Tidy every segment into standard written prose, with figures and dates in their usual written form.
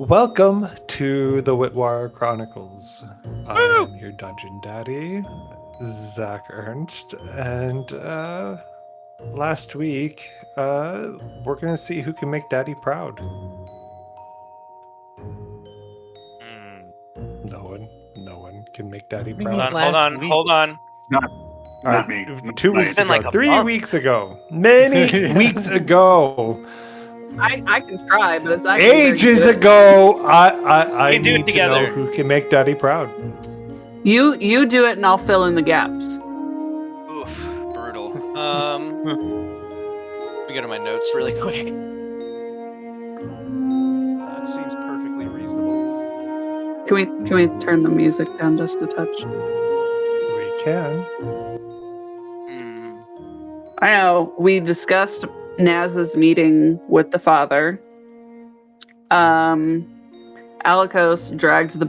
Welcome to the Whitwire Chronicles. I Woo! am your dungeon daddy, Zach Ernst, and last week we're gonna see who can make Daddy proud. No one can make Daddy Hold proud. hold on. Not me. 2 weeks It's been ago, like a 3 month. weeks ago, many weeks ago, I can try, but it's not gonna be very ages good. ago. I We can do it need to know together. who can make Daddy proud. You do it, and I'll fill in the gaps. Oof, brutal. Let me go to my notes really quick. That seems perfectly reasonable. Can we turn the music down just a touch? We can. I know we discussed Naz's meeting with the father. Alikos dragged the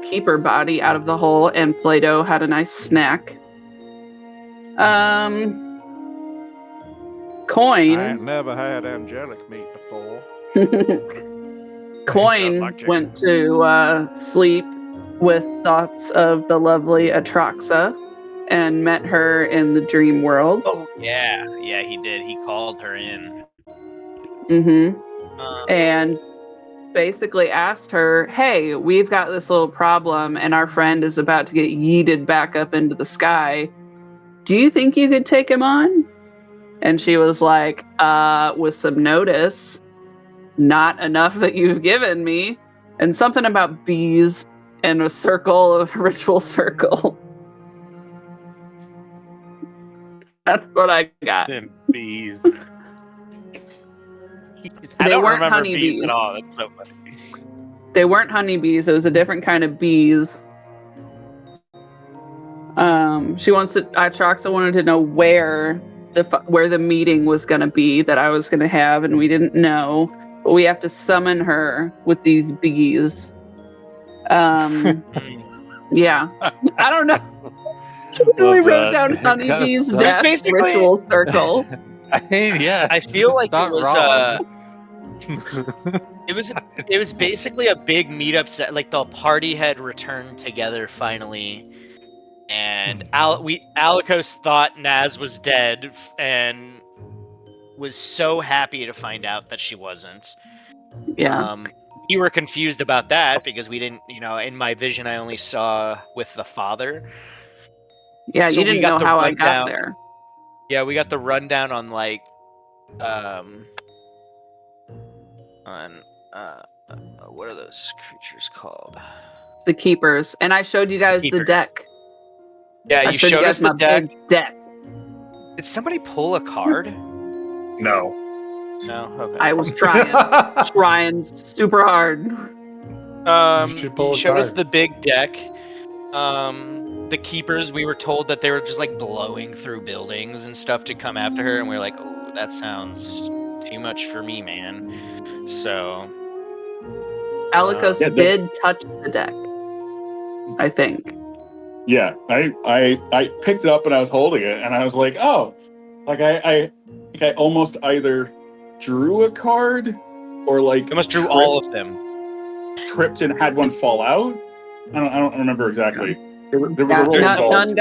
keeper body out of the hole, and Plato had a nice snack. Coin. I ain't never had angelic meat before. Coin like chicken. went to sleep with thoughts of the lovely Atraxa and met her in the dream world. Oh yeah, he did. He called her in. And basically asked her, hey, we've got this little problem and our friend is about to get yeeted back up into the sky. Do you think you could take him on? And she was like, with some notice, not enough that you've given me. And something about bees and a ritual circle. That's what I got. And bees. They I don't weren't remember honeybees. bees at all. That's so funny. They weren't honeybees. It was a different kind of bees. Atraxa wanted to know where the meeting was going to be that I was going to have, and we didn't know. But we have to summon her with these bees. Yeah. I don't know. We wrote down honeybees death basically- ritual circle. I mean, yeah. I feel like it's it was not it was basically a big meetup set. Like the party had returned together finally, and Alikos thought Naz was dead and was so happy to find out that she wasn't. Yeah. We were confused about that because we didn't, in my vision, I only saw with the father. Yeah, So you we didn't got know the how I rundown. got there. Yeah, we got the rundown on what are those creatures called? The keepers. And I showed you guys the Keepers. deck. Yeah, I you showed showed you us guys the my deck. big deck. Did somebody pull a card? No. No. Okay. I was trying super hard. You should pull You a showed us card. the big deck. The keepers, we were told that they were just like blowing through buildings and stuff to come after her, and we were like, oh, that sounds too much for me, man. So Alikos Yeah, did touch the deck, I think. Yeah, I picked it up and I was holding it and I was like, oh, like I almost either drew a card or like I almost drew all of them. tripped and had one fall out. I don't remember exactly. There was a roll there's involved.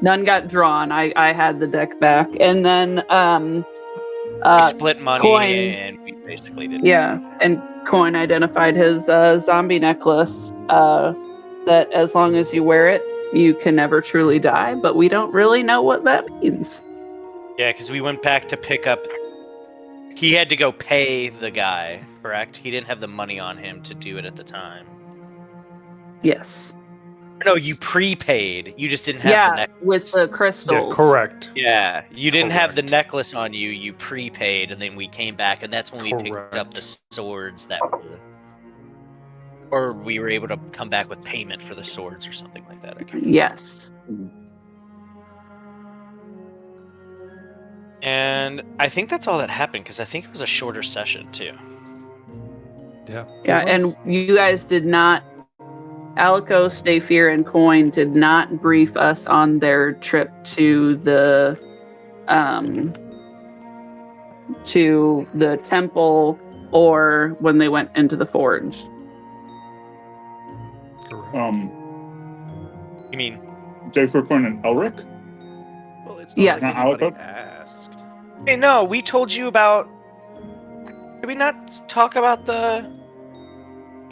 None got drawn. I had the deck back, and then We split money, Coin. and we basically did. Yeah, and Coin identified his zombie necklace. That as long as you wear it, you can never truly die. But we don't really know what that means. Yeah, because we went back to pick up. He had to go pay the guy, correct? He didn't have the money on him to do it at the time. Yes. No, you prepaid. You just didn't have the necklace. With the crystals. Yeah, correct. Yeah, you didn't have the Correct. necklace on you. You prepaid, and then we came back, and that's when we picked Correct. up the swords that were, or we were able to come back with payment for the swords or something like that. I can't remember. Yes. And I think that's all that happened because I think it was a shorter session too. Yeah. Yeah, and you guys did not. Alikos, Dayfear, and Coin did not brief us on their trip to the temple or when they went into the forge. Correct. You mean? Dave Freecorn and Elric? Well, it's not Yes. like anybody Not Alco? asked. Hey, no, we told you about. Did we not talk about the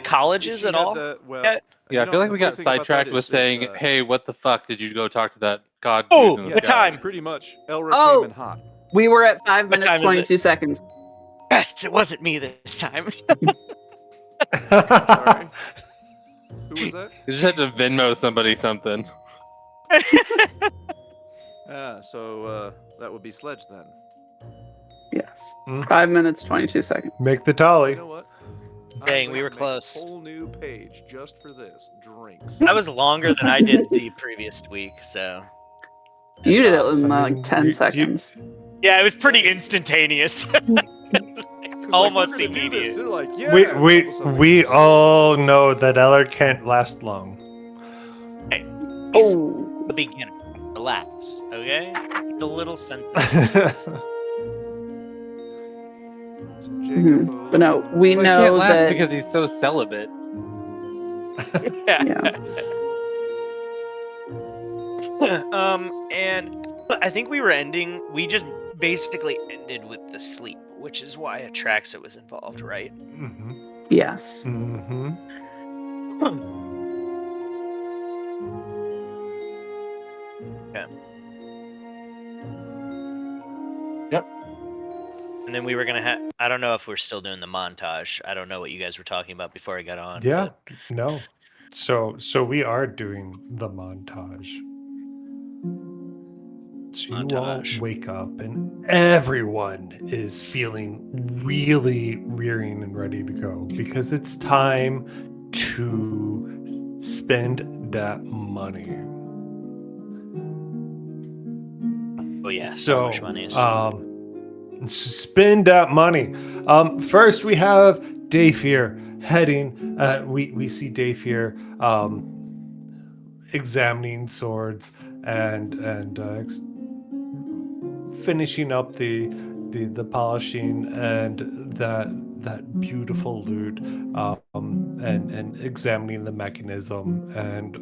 colleges She at had all? well, yet? Yeah, I you feel know, like the we funny got thing about that sidetracked with is, saying, "Hey, what the fuck did you go talk to that god Oh, dude in the the sky?" time. pretty much. Elric Oh! came in hot. We were at 5 What minutes, time is it? 22 seconds. Yes, it wasn't me this time. Sorry. Who was that? You just had to Venmo somebody something. So that would be Sledge then. Yes. Mm. 5 minutes, 22 seconds. Make the You tally. know what? I'm Dang, going we to were make close. A whole new page just for this. Drinks. That was longer than I did the previous week, so. You that's did it off. in I like mean, 10 you- seconds. Yeah, it was pretty instantaneous. It's Almost like, we're gonna do this. immediate. They're like, yeah. We and all we of a sudden, we like, all know that Eller can't last long. He's Oh. the beginner. Relax, okay? It's a little sensitive. So Mhm. Jacob, But no, we Well, he know can't laugh that. because he's so celibate. Yeah. And I think we just basically ended with the sleep, which is why Atraxa was involved, right? Mhm. Yes. Mhm. And then we were gonna have. I don't know if we're still doing the montage. I don't know what you guys were talking about before I got on. Yeah. but- No. So we are doing the montage. So you all Montage. wake up and everyone is feeling really rearing and ready to go because it's time to spend that money. Oh yeah, so much money. Spend that money. First we have Dayfear heading. We see Dayfear examining swords and finishing up the polishing and that beautiful loot, and examining the mechanism and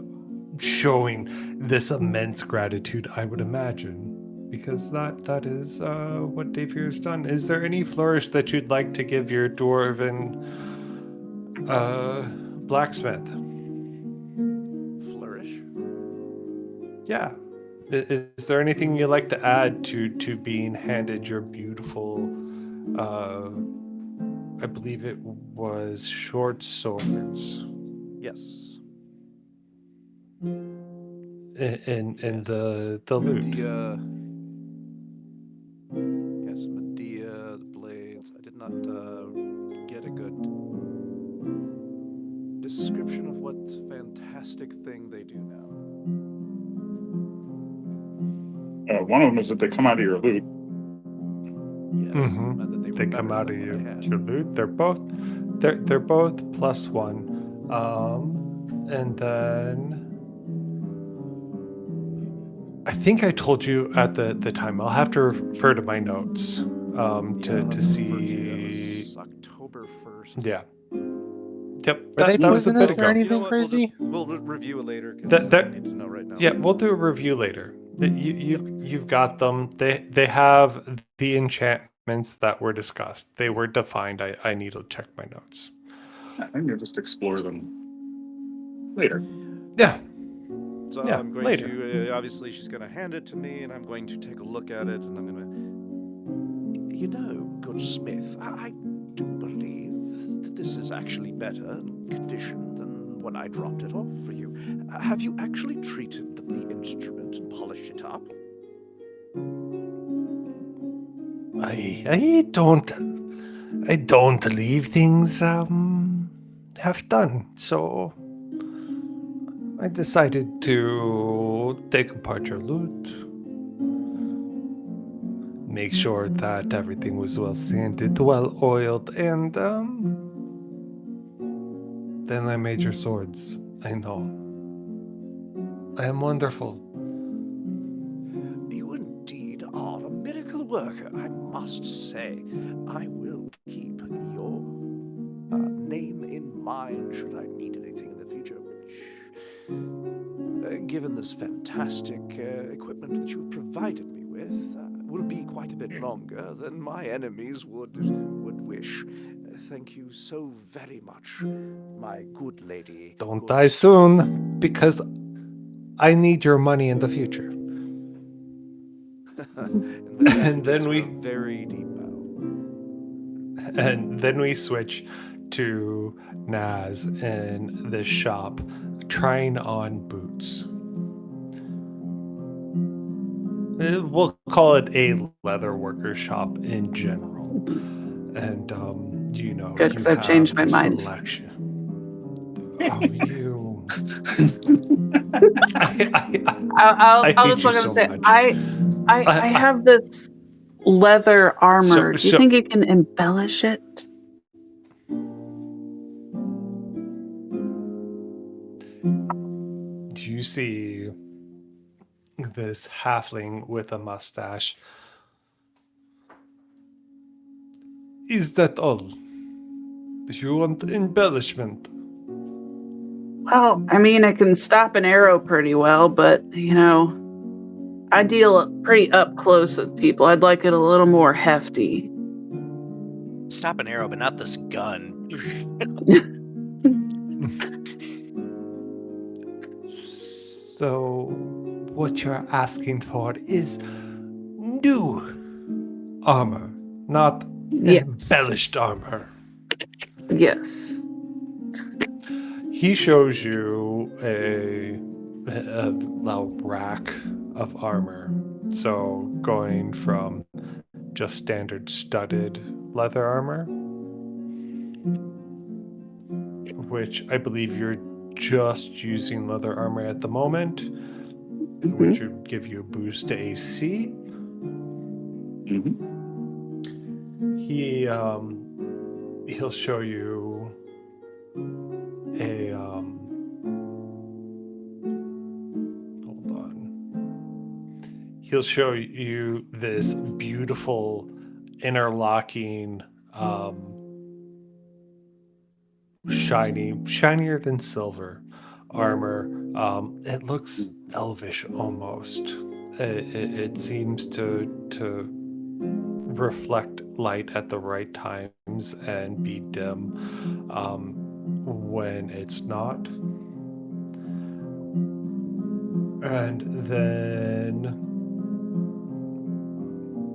showing this immense gratitude, I would imagine. Because that is what Dayfear has done. Is there any flourish that you'd like to give your dwarven blacksmith? flourish. Yeah. Is there anything you'd like to add to being handed your beautiful, I believe it was short swords Yes. in Yes. the loot? Medea. Yes, Medea, the blades. I did not get a good description of what fantastic thing they do now. One of them is that they come out of your loot. Yes, Mhm. and that They were come better out of than what I had. your loot. They're both +1. And then I think I told you at the time. I'll have to refer to my notes Yeah, I'll to refer to see. that was October 1st. Yeah. Yep. Were they That was a bit poisonous or ago. anything? You know what? crazy? We'll review it later. 'Cause That- I need to know right now. Yeah, we'll do a review later. You've got them. They have the enchantments that were discussed. They were defined. I need to check my notes. I think you'll just explore them later. Yeah. So Yeah, I'm going later. to, obviously, she's going to hand it to me, and I'm going to take a look at it, and I'm going to. You know, good Smith, I do believe that this is actually better in condition than when I dropped it off for you. Have you actually treated the instrument and polished it up? I don't leave things half done. So I decided to take apart your loot, make sure that everything was well sanded, well oiled, and then I made your swords. I know. I am wonderful. You indeed are a miracle worker, I must say. I will keep your mine should I need anything in the future, which, given this fantastic equipment that you've provided me with, will be quite a bit longer than my enemies would wish. Thank you so very much, my good lady. Don't Good die soon, because I need your money in the future. and then gives her we- a very deep bow. And then we switch to Naz in this shop trying on boots. We'll call it a leather worker shop in general. And, Good, 'cause I've changed my mind. Selection. Oh, you. I'll I just hate look you at him and so say, much. I have this leather armor. Do you so- think you can embellish it? Do you see this halfling with a mustache? Is that all? Do you want embellishment? Well, I mean, I can stop an arrow pretty well, but, I deal pretty up close with people. I'd like it a little more hefty. Stop an arrow, but not this gun. So, what you're asking for is new armor, not Yes. embellished armor. Yes. He shows you a rack of armor. So, going from just standard studded leather armor, which I believe you're just using leather armor at the moment, which would give you a boost to AC. Mhm. He'll show you a hold on. He'll show you this beautiful interlocking shinier than silver armor. It looks elvish almost. It seems to reflect light at the right times and be dim when it's not. And then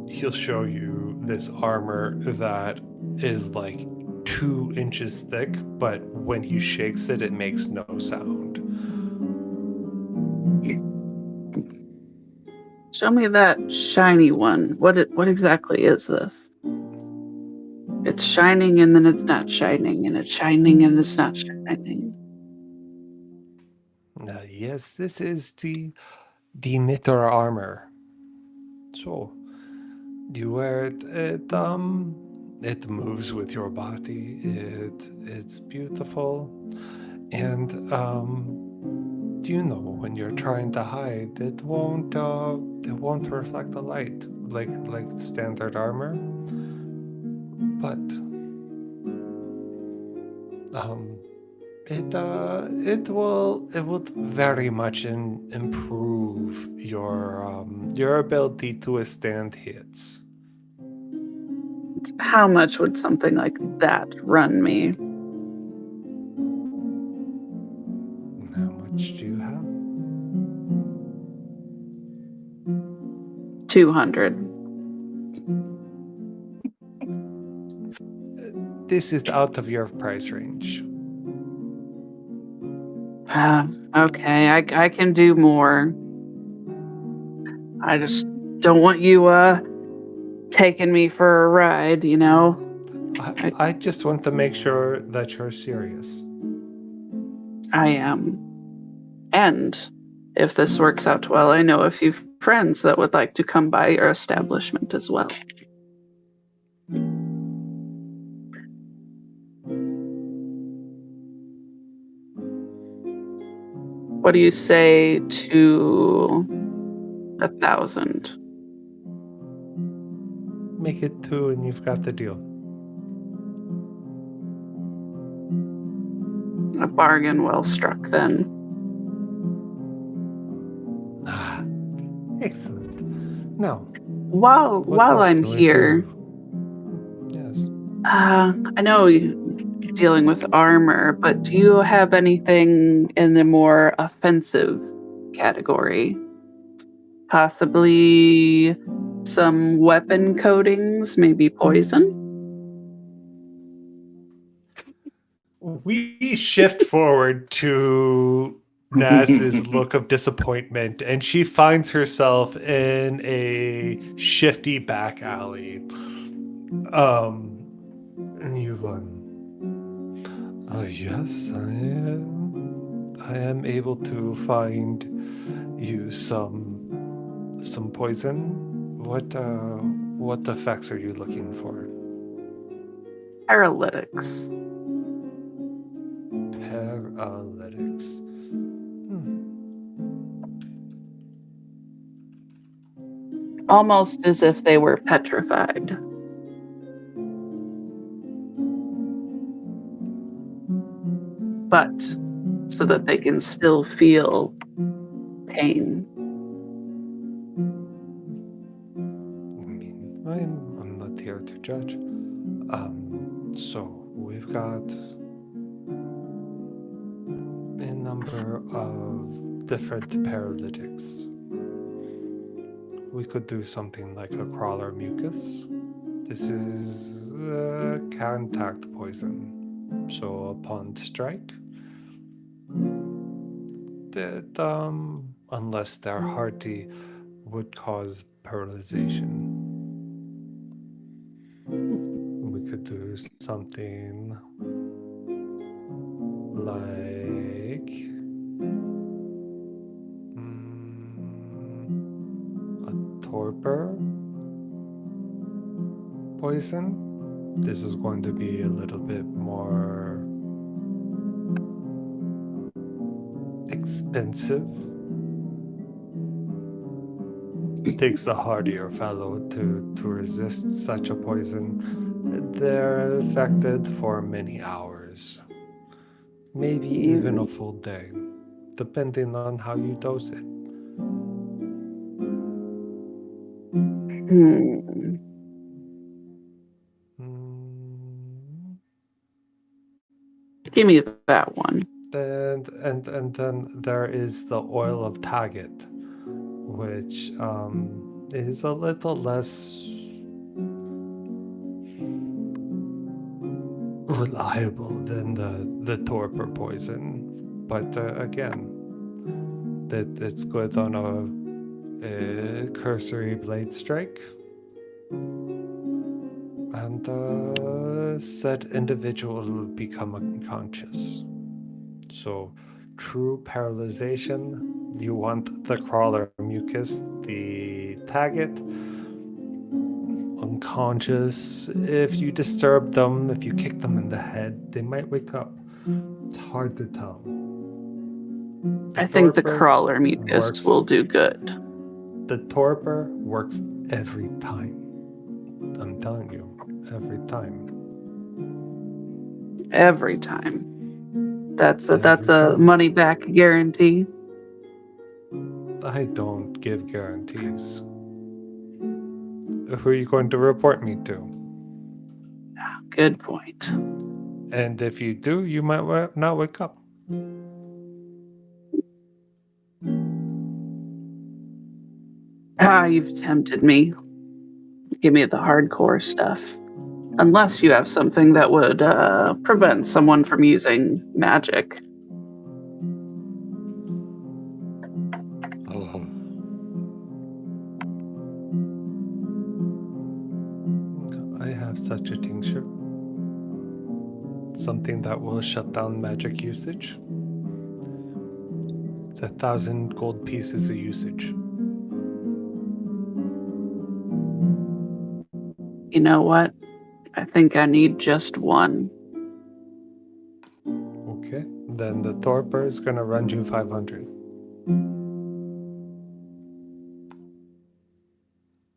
he'll show you this armor that is like 2 inches thick, but when he shakes it, it makes no sound. Show me that shiny one. What exactly is this? It's shining and then it's not shining, and it's shining and it's not shining. Yes, this is the Demeter armor. So, you wear it. It moves with your body. It's beautiful, and when you're trying to hide, it won't reflect the light like standard armor. But it will very much improve your ability to withstand hits. How much would something like that run me? How much do you have? 200. This is out of your price range. Okay, I can do more. I just don't want you taking me for a ride, I just want to make sure that you're serious. I am. And if this works out well, I know a few friends that would like to come by your establishment as well. What do you say to 1,000? Make it 2 and you've got the deal. A bargain well struck then. Ah, excellent. Now, While what else I'm can we here, do? Yes. I know you're dealing with armor, but do you have anything in the more offensive category? Possibly some weapon coatings, maybe poison? We shift forward to Naz's look of disappointment, and she finds herself in a shifty back alley. And yes, I am able to find you some poison. What effects are you looking for? Paralytics. Paralytics. Almost as if they were petrified. But so that they can still feel pain. I mean, I'm not here to judge. So we've got a number of different paralytics. We could do something like a crawler mucus. This is contact poison. So upon strike, that unless they're hearty, would cause paralyzation. We could do something like a torpor poison. This is going to be a little bit more expensive. It takes a hardier fellow to resist such a poison. They're affected for many hours, maybe even a full day, depending on how you dose it. Hmm. Mm, Give me that one. and then there is the oil of Taggett, which is a little less reliable than the torpor poison, but again, that it's good on a cursory blade strike, and said individual will become unconscious. So, true paralyzation. You want the crawler mucus, the Taggett. Unconscious. If you disturb them, if you kick them in the head, they might wake up. It's hard to tell. I think the torpor crawler mucus works- will do good. The torpor works every time. I'm telling you, every time. Every time. That's a Every time. money back guarantee. I don't give guarantees. Who are you going to report me to? Good point. And if you do, you might not wake up. You've tempted me. Give me the hardcore stuff. Unless you have something that would prevent someone from using magic. I have such a tincture. Something that will shut down magic usage. It's 1,000 gold pieces of usage. You know what? I think I need just one. Okay, then the torpor is gonna run you 500.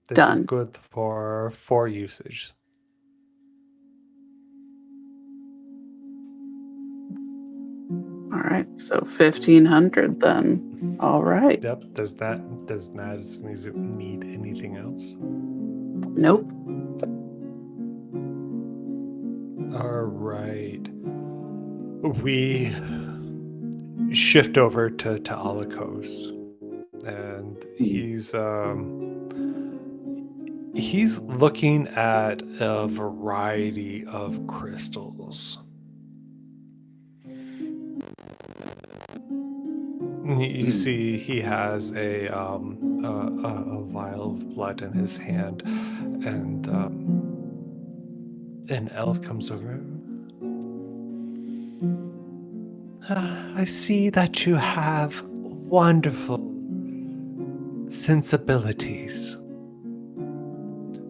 This is Done. good for 4 usage. All right, so 1,500 then. All right. Yep. Does Naz need anything else? Nope. All right. We shift over to Alikos, and he's looking at a variety of crystals. You see, he has a vial of blood in his hand, and an elf comes over. I see that you have wonderful sensibilities.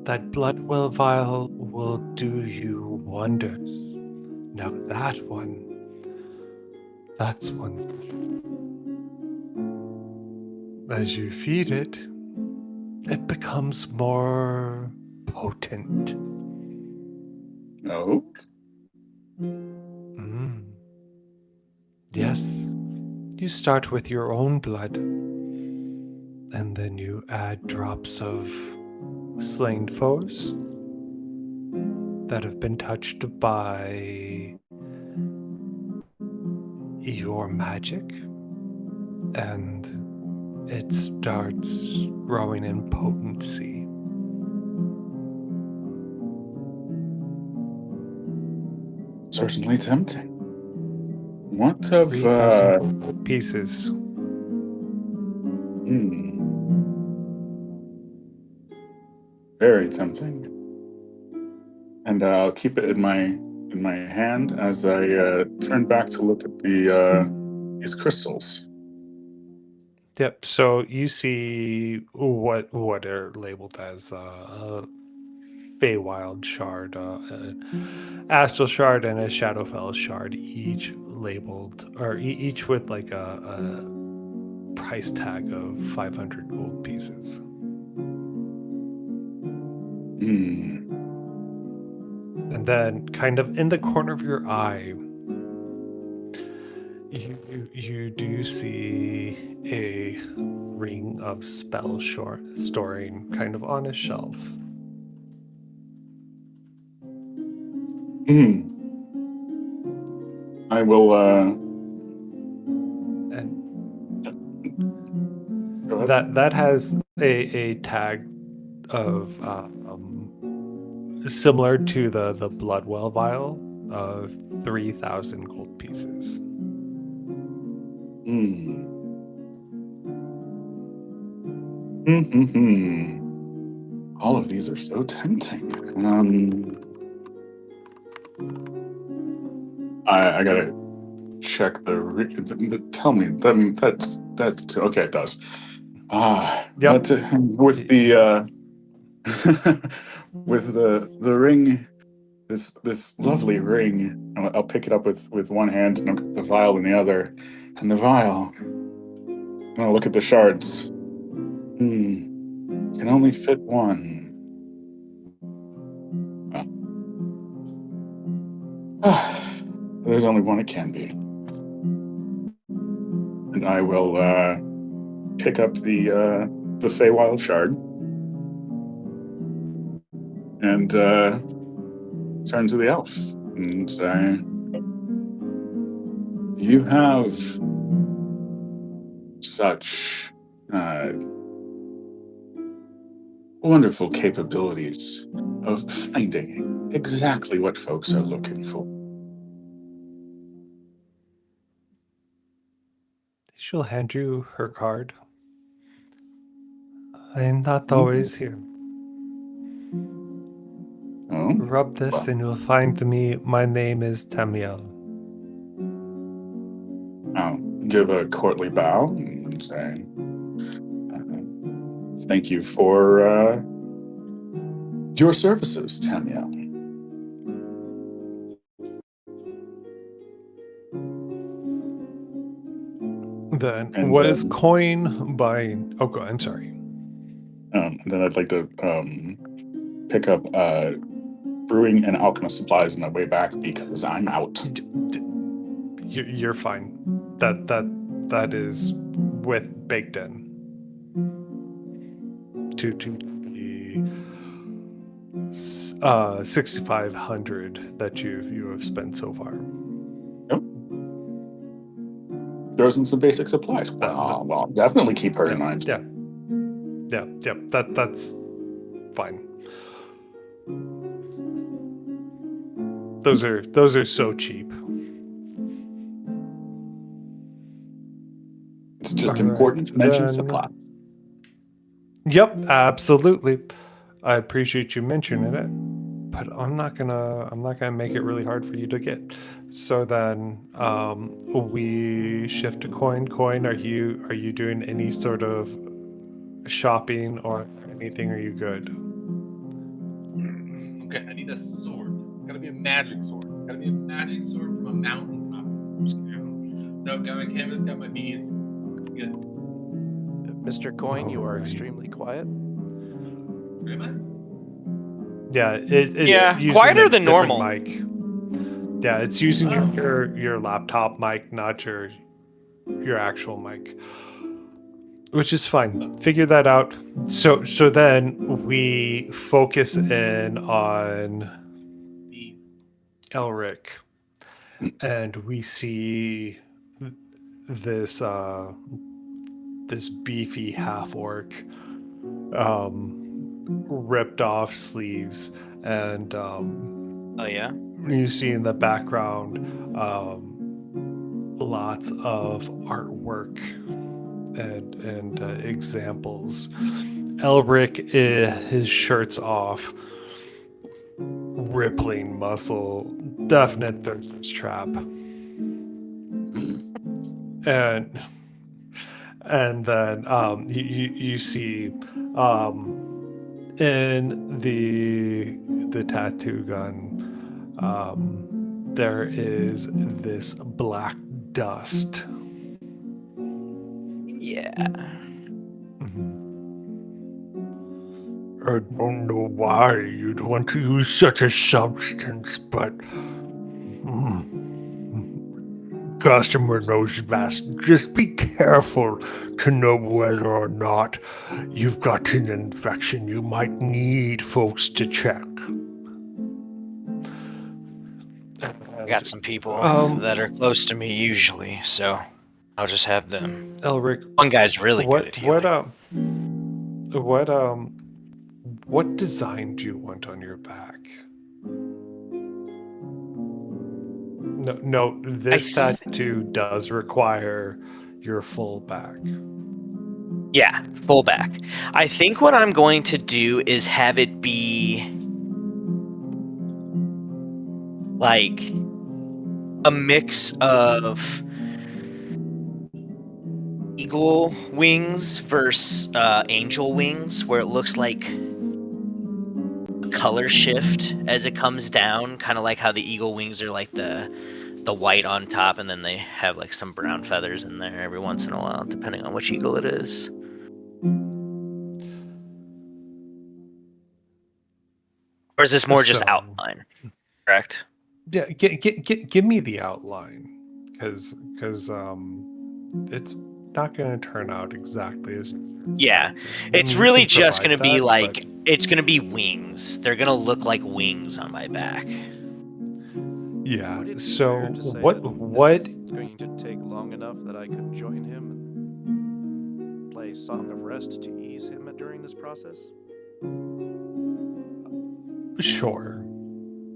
That Bloodwell vial will do you wonders. Now that's one. As you feed it, it becomes more potent. Oh. Yes. You start with your own blood, and then you add drops of slain foes that have been touched by your magic, and it starts growing in potency. Certainly tempting. What of 3,000 pieces. Very tempting. And I'll keep it in my hand as I turn back to look at these crystals. Yep. So you see what are labeled as Feywild shard, Astral shard, and a Shadowfell shard, each labeled or each with like a price tag of 500 gold pieces. And then, kind of in the corner of your eye, you do see a ring of spell storing kind of on a shelf. I will And go ahead. that has a tag of similar to the Bloodwell vial of 3,000 gold pieces. All of these are so tempting. I gotta check tell me that's okay. It does. Yep. But with the with the ring, this lovely ring, I'll pick it up with one hand and look at the vial in the other, and the vial. And I'll look at the shards. Can only fit one. There's only one it can be. And I will pick up the Feywild shard and turn to the elf and say, "You have such wonderful capabilities of finding exactly what folks are looking for." She'll hand you her card. I am not always here. Oh, Rub this and you'll find me. My name is Tamiel. I'll give a courtly bow and say, "Thank you for your services, Tamiel." Then And, was coin buying? Oh, I'm sorry. Then I'd like to pick up brewing and alchemist supplies on my way back because I'm out. you're fine. That is with baked in to the 6,500 that you have spent so far. Throws in some basic supplies. Well, definitely keep her in mind. Yeah. That's fine. Those are so cheap. It's just All important right, to mention then. supplies. Yep, absolutely. I appreciate you mentioning it, but I'm not gonna make it really hard for you to get. So then, we shift to coin. Coin, are you doing any sort of shopping or anything? Are you good? Okay, I need a sword. It's gotta be a magic sword. It's gotta be a magic sword from a mountaintop. No, got my canvas, got my bees. Good. Mr. Coin, you are Alright. extremely quiet. Am I? Yeah, it's Yeah, using quieter a than different normal. mic. Yeah, it's using your laptop mic, not your actual mic, which is fine. Figure that out. So then we focus in on Bees. Elric, and we see this this beefy half orc, ripped off sleeves, and Oh yeah. you see in the background lots of artwork and examples. Elric, his shirt's off, rippling muscle, definite thirst trap, and then you see in the tattoo gun, there is this black dust. Yeah. I don't know why you'd want to use such a substance, but customer knows best. Just be careful to know whether or not you've got an infection. You might need folks to check. I got some people Um, that are close to me usually, so I'll just have them. Elric, One guy's really good at healing. what design do you want on your back? No, this tattoo does require your full back. Yeah, full back. I think what I'm going to do is have it be like a mix of eagle wings versus angel wings, where it looks like a color shift as it comes down, kind of like how the eagle wings are like the white on top, and then they have like some brown feathers in there every once in a while, depending on which eagle it is. Or is this more just So- outline? Correct. Yeah, give me the outline, because it's not going to turn out exactly as. Yeah, it's You really can just going to provide be that, like, it's going to be wings. They're going to look like wings on my back. but yeah. Would it be So fair to say what that this is going to take long enough that I could join him and play Song of Rest to ease him during this process? Sure.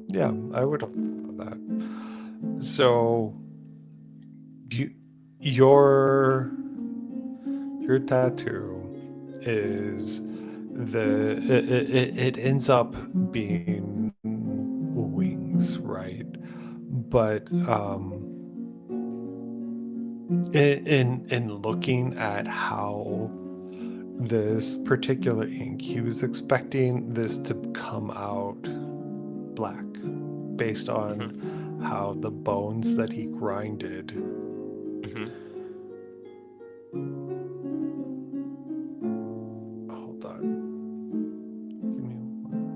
Yeah, I would allow that. So your tattoo is it ends up being wings, right? But in looking at how this particular ink, he was expecting this to come out black based on how the bones that he grinded hold on,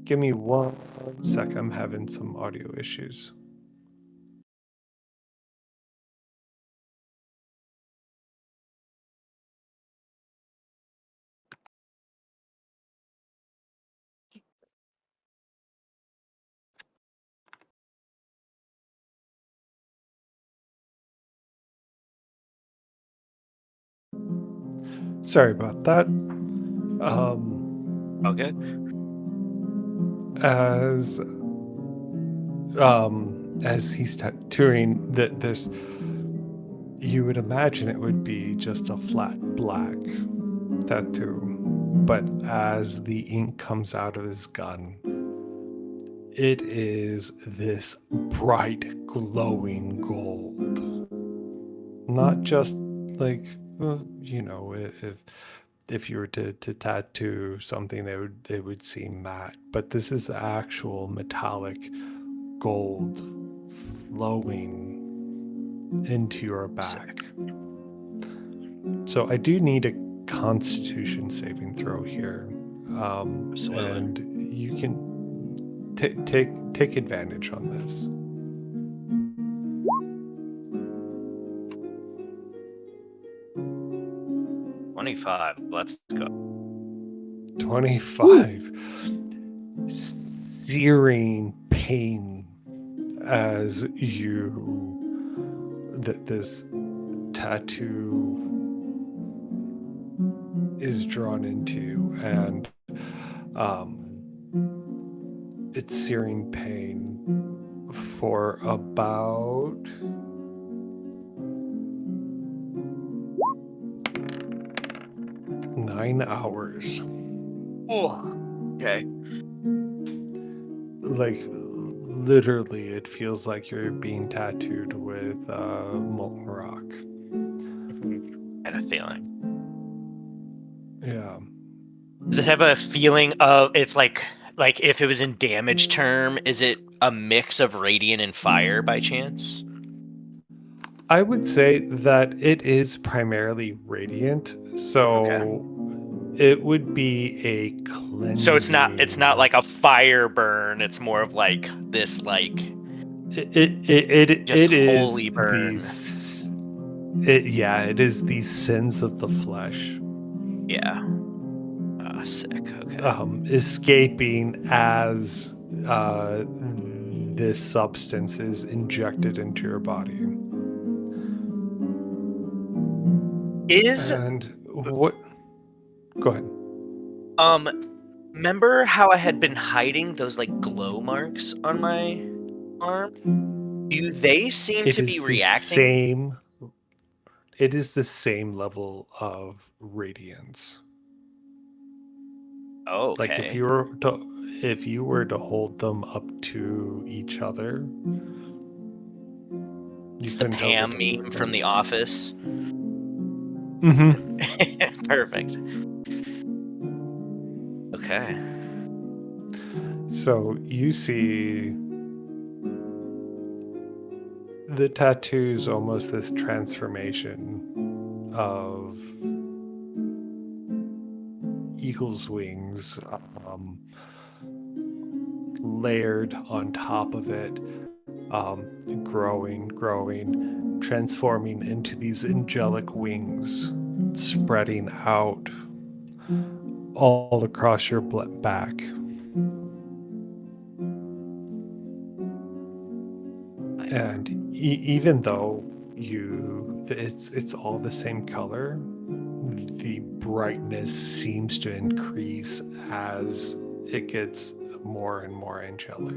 give me one sec. I'm having some audio issues. Sorry about that. Okay. As he's tattooing this, you would imagine it would be just a flat black tattoo, but as the ink comes out of his gun, it is this bright glowing gold. Not just like, if you were to tattoo something, it would seem matte, but this is actual metallic gold flowing into your back. So I do need a Constitution saving throw here, Absolutely. and you can take advantage on this. 25. Let's go. 25. Searing pain as this tattoo is drawn into, and it's searing pain for about 9 hours. Oh. Okay. Like, literally, it feels like you're being tattooed with molten rock. Had a feeling. Yeah. Does it have a feeling of it's like if it was in damage term, is it a mix of radiant and fire by chance? I would say that it is primarily radiant, so it would be a cleansing. So it's not like a fire burn, it's more of like this like it just is holy burn. it is the sins of the flesh. Yeah. Sick. Okay. Escaping as this substance is injected into your body. And what? Go ahead. Remember how I had been hiding those like glow marks on my arm? Do they seem to be reacting? It is the same level of radiance. Oh, okay. Like if you were to hold them up to each other, It's the Pam meme from The Office. Mm-hmm. Perfect. Okay. So you see the tattoos, almost this transformation of eagle's wings, layered on top of it, growing, transforming into these angelic wings, spreading out all across your back. And even though it's all the same color, the brightness seems to increase as it gets more and more angelic.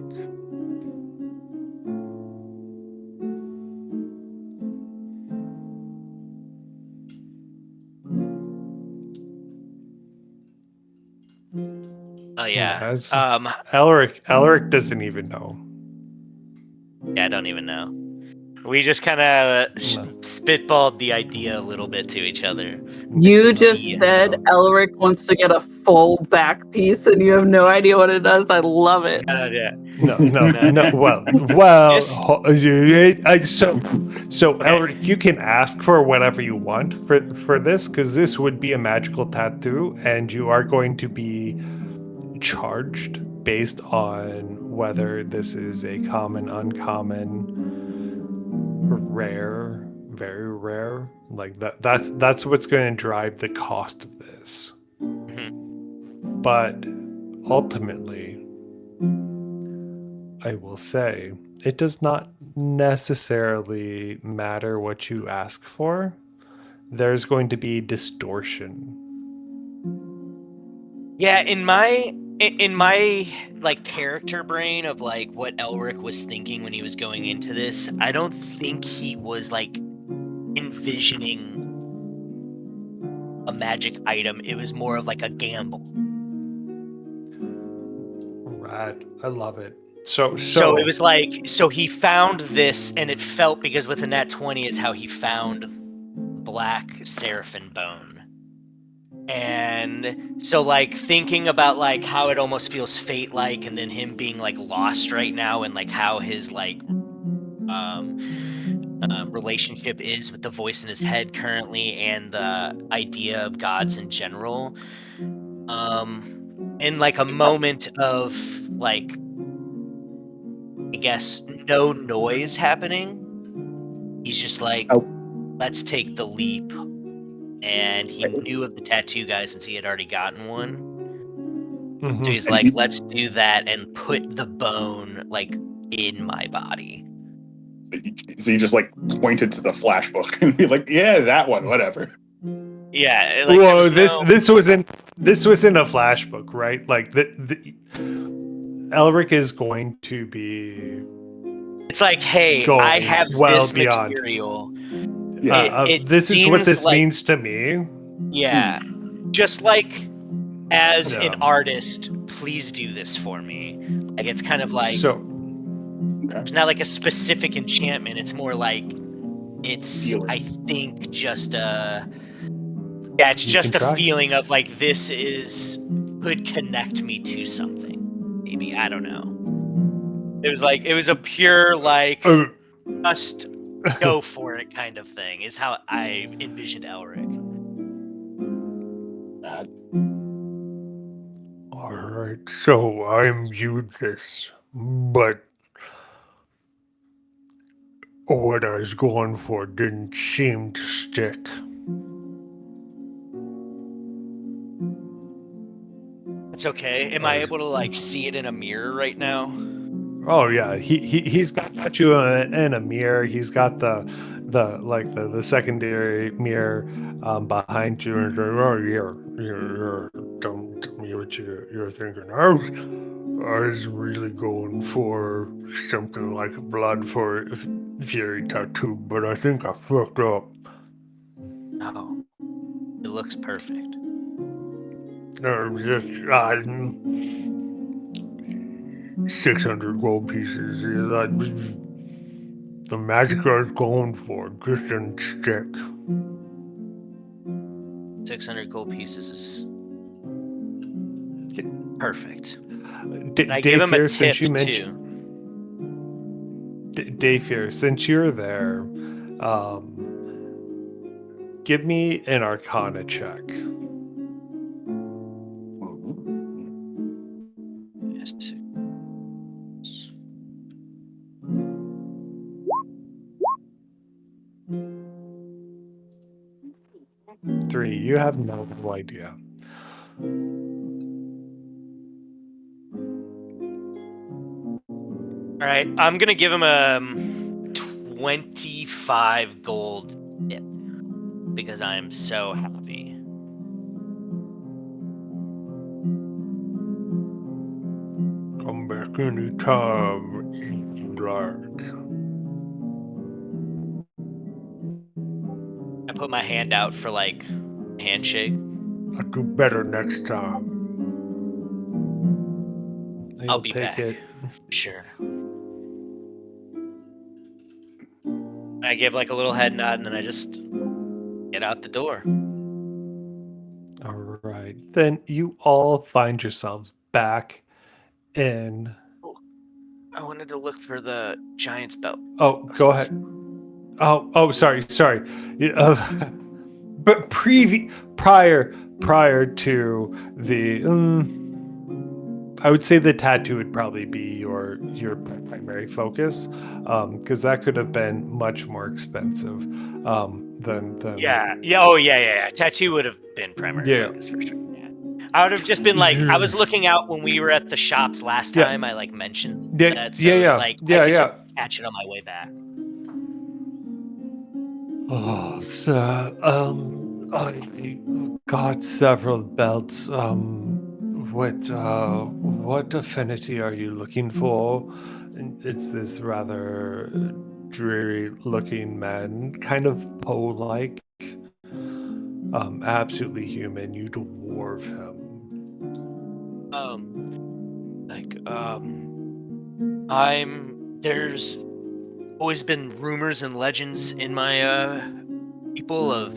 Oh yeah. As Elric doesn't even know. Yeah, I don't even know. We just kind of spitballed the idea a little bit to each other. You just said Elric wants to get a full back piece, and you have no idea what it does. I love it. Yeah. No. Well. So Elric, you can ask for whatever you want for this, because this would be a magical tattoo, and you are going to be charged based on whether this is a common, uncommon, rare, very rare. Like that's what's going to drive the cost of this. Mm-hmm. But ultimately, I will say it does not necessarily matter what you ask for. There's going to be distortion Yeah, in my like character brain of like what Elric was thinking when he was going into this, I don't think he was like envisioning a magic item. It was more of like a gamble. Rad. I love it. So So it was like, so he found this, and it felt, because with the nat 20 is how he found black seraphim bone. And so like thinking about like how it almost feels fate-like, and then him being like lost right now, and like how his like relationship is with the voice in his head currently, and the idea of gods in general. In like a moment of like, I guess, no noise happening, he's just like, Oh. let's take the leap. And he knew of the tattoo guy since he had already gotten one. Mhm. So he's like, let's do that and put the bone like in my body. So you just like pointed to the flash book and be like, yeah, that one, whatever. Yeah, like there Whoa, was this wasn't a flash book, right? Like the Elric is going to be it's like, hey, going I have well this beyond. material. This is what seems this like- means to me. Yeah. Just like as Yeah. an artist, please do this for me. Like it's kind of like So it's not like a specific enchantment. It's more like it's Feeling. I think just a it's You just can a try. feeling of like this could connect me to something. Maybe, I don't know. It was a pure like just go for it kind of thing is how I envisioned Elric. all right, so I imbued this, but what I was going for didn't seem to stick. It's okay. Am I able to like see it in a mirror right now? Oh yeah, he's got you in a mirror. He's got the secondary mirror behind you, and oh you're don't tell me what you're thinking. I was really going for something like a blood for Fury tattoo, but I think I fucked up. No. It looks perfect. Just 600 gold pieces. The magic I was going for just didn't stick. 600 gold pieces is perfect. D- And I give him a Dayfair, tip since you too. mentioned Dayfair, since you're there, give me an Arcana check. Yes. 3. You have no idea. All right, I'm gonna give him a 25 gold tip because I'm so happy. Come back anytime you like. I put my hand out for like a handshake. I'll do better next time. I'll You'll be take back. it. Sure. I give like a little head nod and then I just get out the door. All right. Then you all find yourselves back in. I wanted to look for the giant's belt. Oh, go ahead. Oh, sorry. Yeah, but prior to the, I would say the tattoo would probably be your primary focus, because that could have been much more expensive, than Yeah. Tattoo would have been primary Yeah. focus for sure. Yeah. I would have just been like, I was looking out when we were at the shops last Yeah. time. I like mentioned Yeah, that. So it was like, I could just catch it on my way back. Oh, so, I got several belts. what affinity are you looking for? It's this rather dreary-looking man, kind of Poe-like, absolutely human. You dwarf him. There's always been rumors and legends in my people of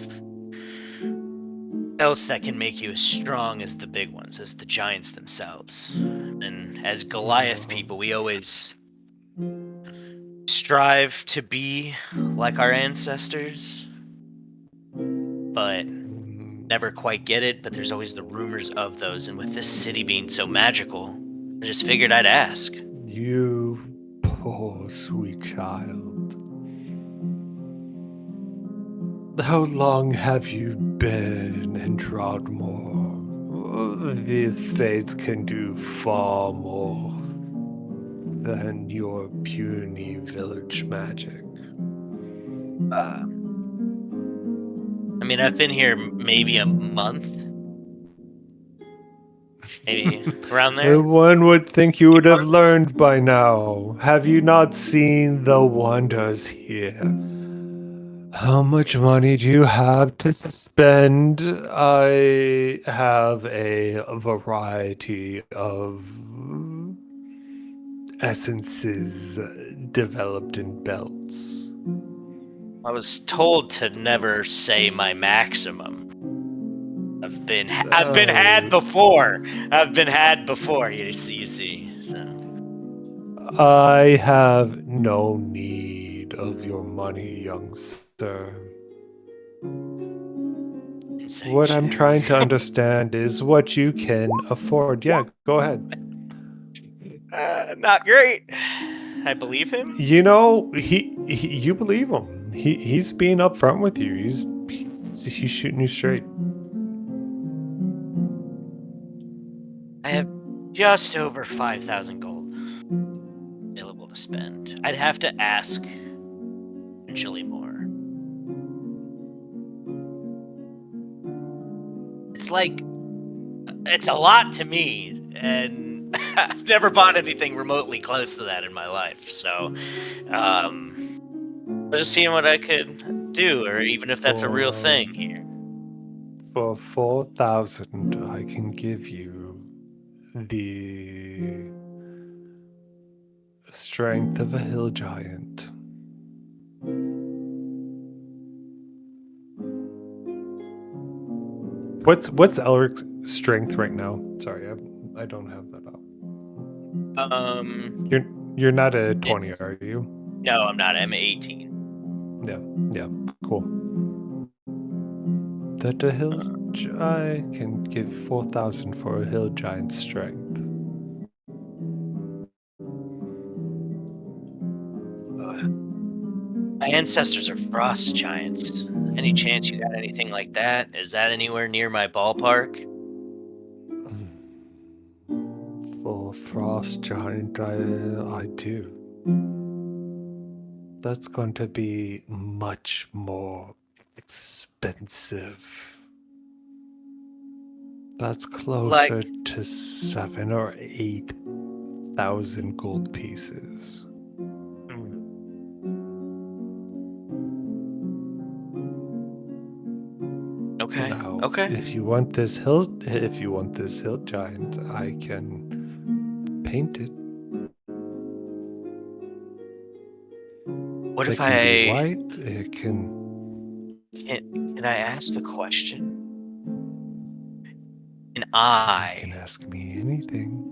else that can make you as strong as the big ones, as the giants themselves. And as Goliath people, we always strive to be like our ancestors, but never quite get it. But there's always the rumors of those, and with this city being so magical, I just figured I'd ask. You poor sweet child. How long have you been in Drodmor? These Fates can do far more than your puny village magic. I mean, I've been here maybe a month. Maybe around there. One would think you would have learned by now. Have you not seen the wonders here? How much money do you have to spend? I have a variety of essences developed in belts. I was told to never say my maximum. I've been had before. I've been had before. You see. So I have no need of your money, young sir. insane What I'm shit. trying to understand is what you can afford. Yeah, go ahead. Not great. I believe him. You know, you believe him. He's being upfront with you. He's shooting you straight. I have just over 5,000 gold available to spend. I'd have to ask potentially more. It's a lot to me, and I've never bought anything remotely close to that in my life. So, I was just seeing what I could do, or even if that's a real thing here. For 4,000, I can give you the strength of a hill giant. What's Elric's strength right now? Sorry, I don't have that up. You're not a 20, are you? No, I'm not. I'm 18. Yeah, cool. That a hill I can give 4,000 for a hill giant strength. My ancestors are frost giants. Any chance you got anything like that? Is that anywhere near my ballpark? For frost giant, I do. That's going to be much more expensive. That's closer to 7,000 or 8,000 gold pieces. Okay. Now, Okay. if you want this hill giant, I can paint it. What It if can be I white? It can. can I ask a question? Can You can I ask me anything.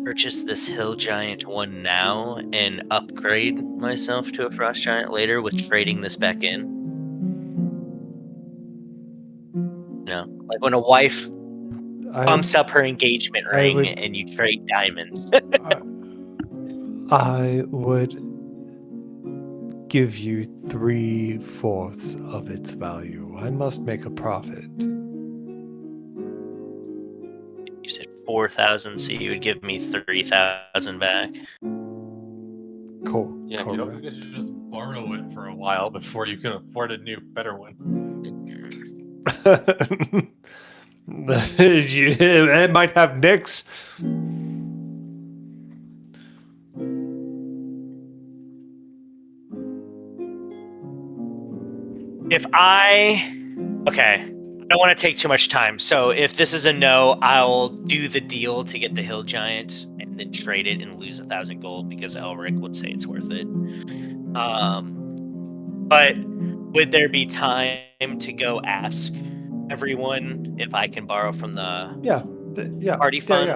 purchase this hill giant one now and upgrade myself to a frost giant later with trading this back in? You know, like when a wife bumps up her engagement ring and you trade diamonds. I would give you 3/4 of its value. I must make a profit. You said 4,000, so you would give me 3,000 back. Cool. Yeah, you don't think you should just borrow it for a while before you can afford a new, better one? It might have nicks. Okay, I don't want to take too much time. So if this is a no, I'll do the deal to get the hill giant and then trade it and lose 1,000 gold because Elric would say it's worth it. But would there be time to go ask everyone if I can borrow from the Yeah. party fund?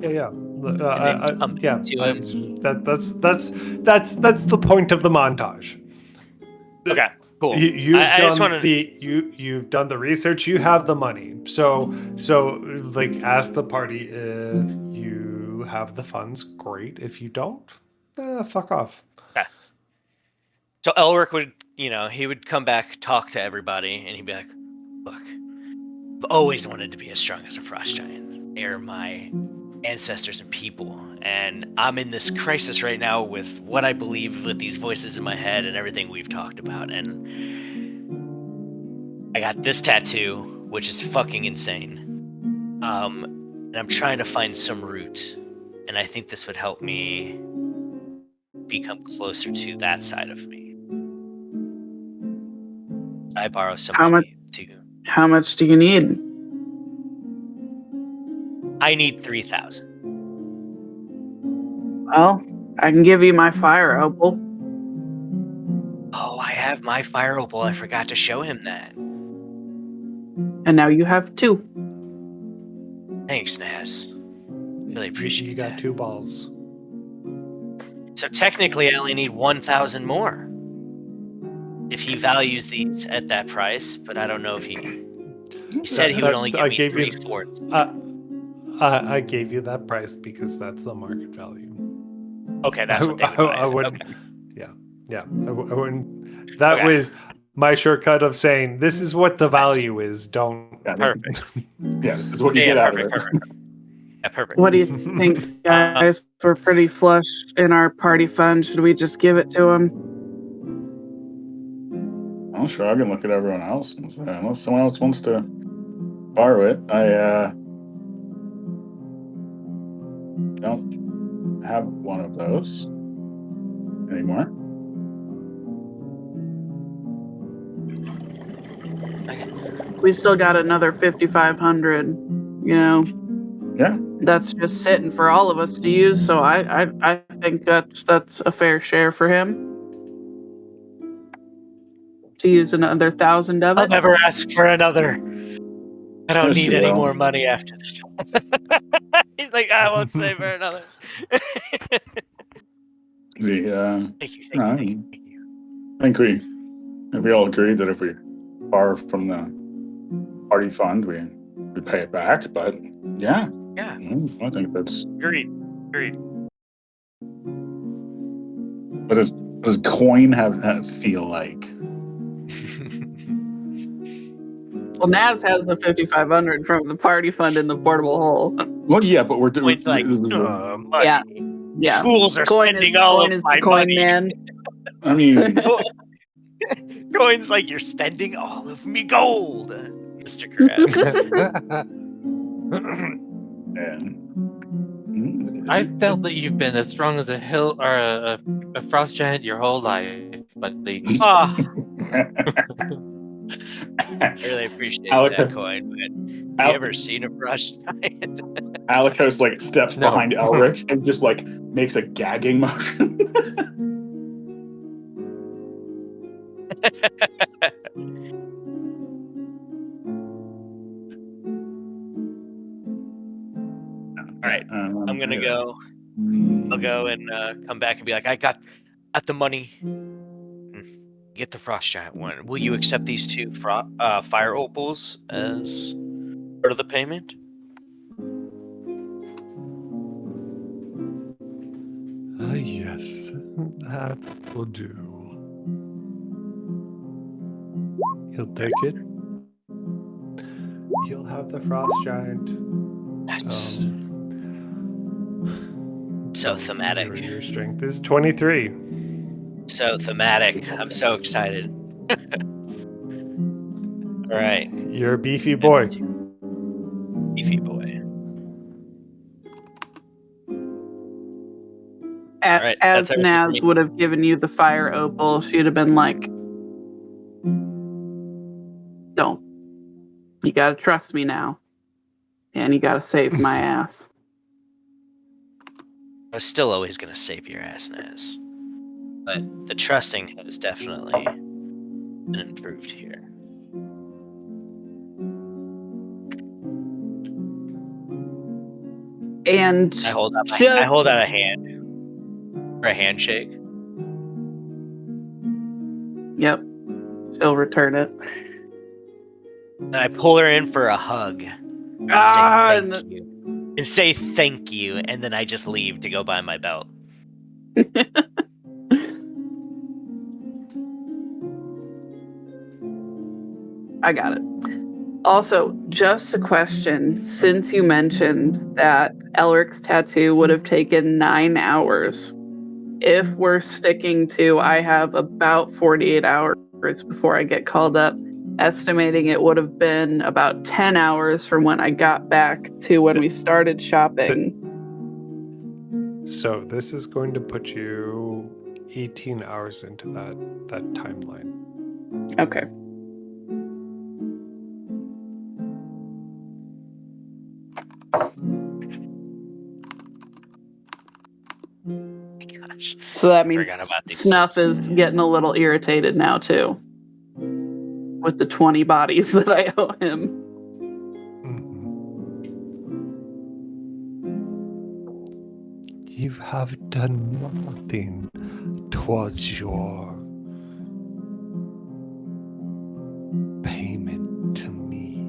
Yeah. then come Yeah. to him. That's the point of the montage. Okay, cool. You've done the research. You have the money. So like ask the party if you have the funds. Great. If you don't, fuck off. So Elric would, he would come back, talk to everybody, and he'd be like, "Look, I've always wanted to be as strong as a frost giant. They're my ancestors and people, and I'm in this crisis right now with what I believe with these voices in my head and everything we've talked about. And I got this tattoo, which is fucking insane. And I'm trying to find some root, and I think this would help me become closer to that side of me. I borrow some money too. How much do you need? I need 3,000. Well, I can give you my fire opal. Oh, I have my fire opal. I forgot to show him that. And now you have 2. Thanks, Naz. Really appreciate You got that. 2 balls. So technically, I only need 1,000 more. If he values these at that price, but I don't know if he said he would only give me 3 forts. I gave you that price because that's the market value. Okay, that's what they would buy. I wouldn't. Okay. Yeah. I wouldn't. That was my shortcut of saying this is what the value is. Don't. Yeah, Perfect. Yeah, this is what you get out of it. Perfect. Yeah, perfect. What do you think, guys? We're pretty flush in our party fund. Should we just give it to him? Well, sure, I can look at everyone else. Unless someone else wants to borrow it, I don't have one of those anymore. We still got another 5,500. Yeah. That's just sitting for all of us to use. So I think that's a fair share for him to use another 1,000 of I'll it. never ask for another. I don't Yes, need you any will. more money after this one. He's like, I won't say for another. Thank you. I think we all agreed that if we borrow from the party fund, we pay it back. But yeah, I think that's Agreed. What does coin have that feel like? Well, Naz has the 5,500 from the party fund in the portable hole. Well, yeah, but we're doing It's like, money. Yeah. Yeah. Fools are Coin spending is, all coin of is my the coin money. man. I mean, Coin's like, you're spending all of me gold, Mr. Krabs. I I felt that you've been as strong as a hill or a frost giant your whole life, buddy. Oh, I really appreciate Alec that has- coin. But have you ever seen a brush giant? Alikos like steps No. behind Elric and just like makes a gagging motion. All right, I'm gonna go. I'll go and come back and be like, I got the money. Get the frost giant one. Will you accept these 2 fire opals as part of the payment? Yes, that will do. He'll take it. He'll have the frost giant. That's so thematic. Your strength is 23. So thematic. I'm so excited. All right. You're a beefy boy. 50 feet away. Alright, As that's everything for Naz me. would have given you the fire opal, she'd have been like, "Don't. You gotta trust me now, and you gotta save my ass." I was still always gonna save your ass, Naz. But the trusting has definitely been improved here. And I hold out a hand for a handshake. Yep, she'll return it. And I pull her in for a hug. And Ah, say thank you. And say thank you, and then I just leave to go buy my belt. I got it. Also, just a question. Since you mentioned that Elric's tattoo would have taken 9 hours, if we're sticking to I have about 48 hours before I get called up, estimating it would have been about 10 hours from when I got back to when we started shopping. So this is going to put you 18 hours into that timeline. Okay. Gosh. So that I means forgot about these Snuff things. is getting a little irritated now too, with the 20 bodies that I owe him. You have done nothing towards your payment to me.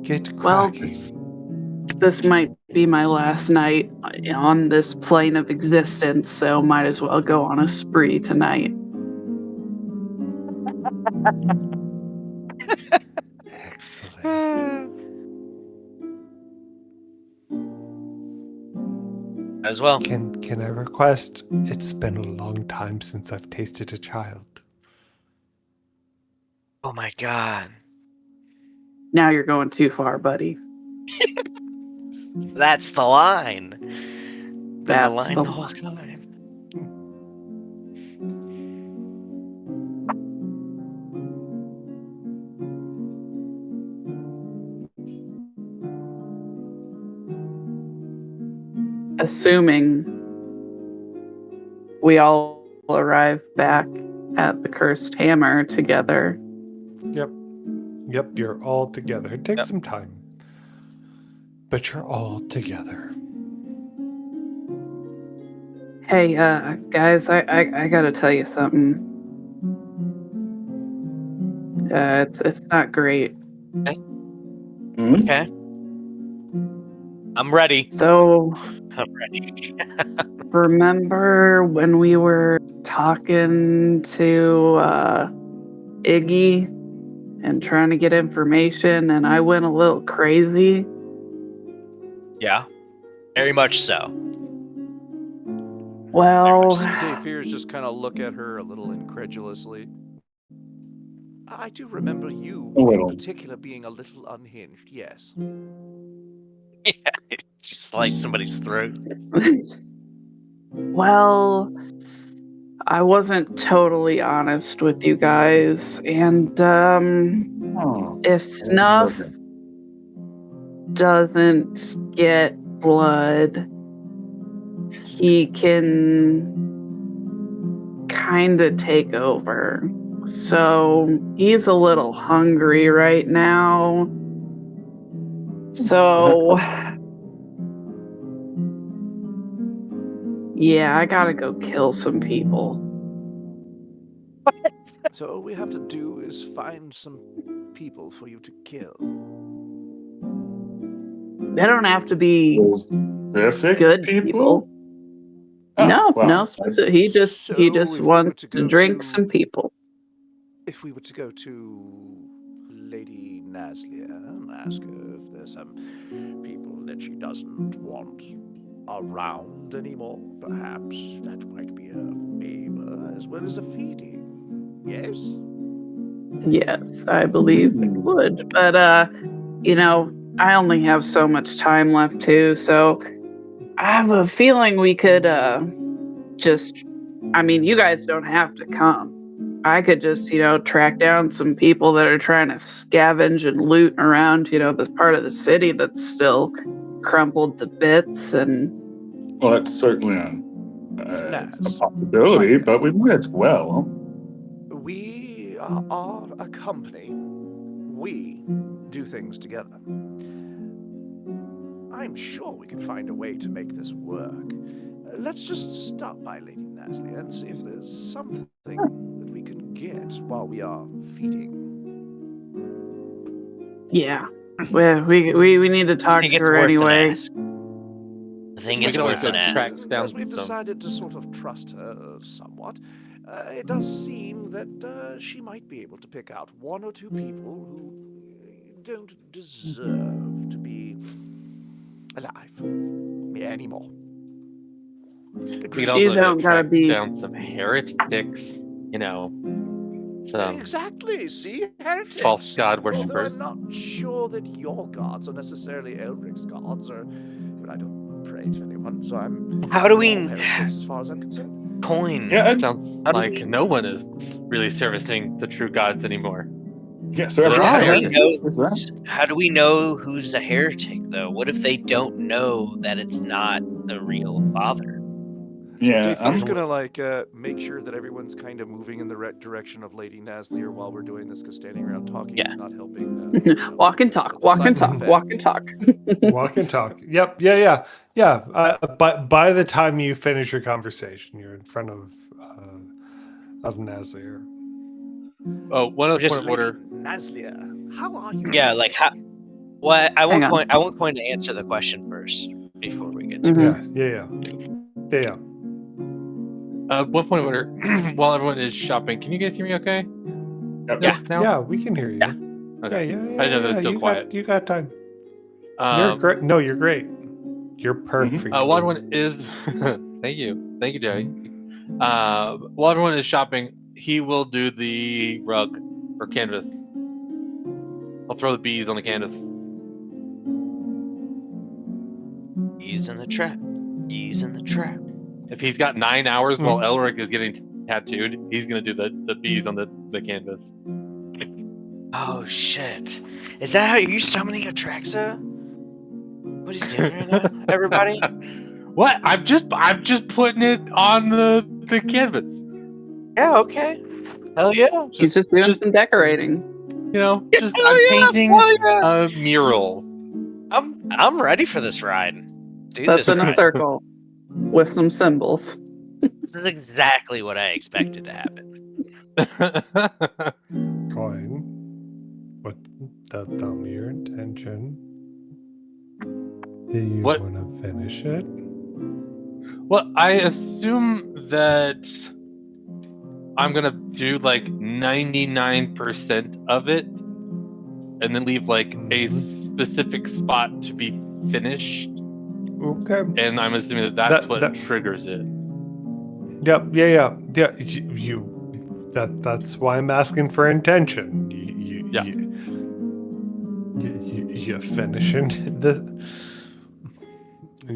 Get Well, cracking. this might be my last night on this plane of existence, so might as well go on a spree tonight. Excellent. As well. Can I request? It's been a long time since I've tasted a child. Oh my god. Now you're going too far, buddy. That's the line. Been the That's line the the whole time. Assuming we all arrive back at the Cursed Hammer together. Yep, you're all together. It takes Yep. some time. But you're all together. Hey, guys, I gotta tell you something. It's not great. Okay. I'm ready. So, I'm ready. remember when we were talking to Iggy and trying to get information and I went a little crazy? Yeah. Very much so. Well, Day Fears just kind of look at her a little incredulously. I do remember you A in little. particular being a little unhinged, yes. Yeah. Just slice somebody's throat. well, I wasn't totally honest with you guys, and Oh, if Snuff doesn't get blood, he can kind of take over. So he's a little hungry right now. So yeah, I gotta go kill some people. So all we have to do is find some people for you to kill. They don't have to be specific good people? people. Oh, No, wow. no specific. He just So if we were wants to to go drink to- some people. If we were to go to Lady Nazlia and ask her if there's some people that she doesn't want around anymore, perhaps that might be a favor as well as a feeding. Yes? Yes, I believe it would. But I only have so much time left too, so I have a feeling we could you guys don't have to come. I could just, track down some people that are trying to scavenge and loot around, this part of the city that's still crumpled to bits. And Well, that's certainly a Naz, possibility, right. but we might as well. We are a company. We do things together. I'm sure we could find a way to make this work. Let's just stop by Lady Naslia and see if there's something that we can get while we are feeding. yeah, we need to I talk think to it's her worth anyway. an ask. I think We it's can always worth go an ask. track down As we've some. decided to sort of trust her somewhat, it does seem that she might be able to pick out one or two people who don't deserve to be alive anymore. We could You also go don't gotta track be. down some heretics, some Exactly, see? Heretics. false god Although worshippers. I'm not sure that your gods are necessarily Elric's gods, but I don't pray to anyone, so I'm How do we all heretics as far as I'm concerned. coin? Yeah, Sounds How do like we- no one is really servicing the true gods anymore. yeah. So But everyone How yeah, do we heretics, know? is that? How do we know who's a heretic, though? What if they don't know that it's not the real father? Yeah, I'm just I'm, gonna make sure that everyone's kind of moving in the direction of Lady Naslier while we're doing this, because standing around talking Yeah. is not helping. Walk and talk, walk and talk, Side walk and talk. Walk and talk. Yep. Yeah. But by the time you finish your conversation, you're in front of Nazir. Oh, one other Just point of order. Naslier, how are you? Yeah, like how? Well, I Hang want on. coin. I want coin to answer the question first before we get to. Mhm. Yeah. One point of order. While everyone is shopping, can you guys hear me okay? Yeah. Now? Yeah, we can hear you. Yeah. Okay. Yeah. I know that it's still you quiet. You got time. You're great. No, you're great. You're perfect. While everyone is, thank you, Jerry. While everyone is shopping, he will do the rug or canvas. I'll throw the bees on the canvas. Ease in the trap. Ease in the trap. If he's got 9 hours while Elric is getting tattooed, he's gonna do the bees on the canvas. Oh shit! Is that how you're summoning Atraxa? What is doing right now, everybody? What? I'm just putting it on the canvas. Yeah. Okay. Hell yeah. He's just doing some decorating. I'm Hell yeah, painting hell yeah. a mural. I'm ready for this ride. Do That's this in a ride. circle with some symbols. This is exactly what I expected to happen. Coin. What? Tell me your intention. Do you What? want to finish it? Well, I assume that I'm gonna do like 99% of it, and then leave like a specific spot to be finished. Okay. And I'm assuming that's what That- triggers it. Yep. Yeah. That's why I'm asking for intention. Yeah. You finishing this?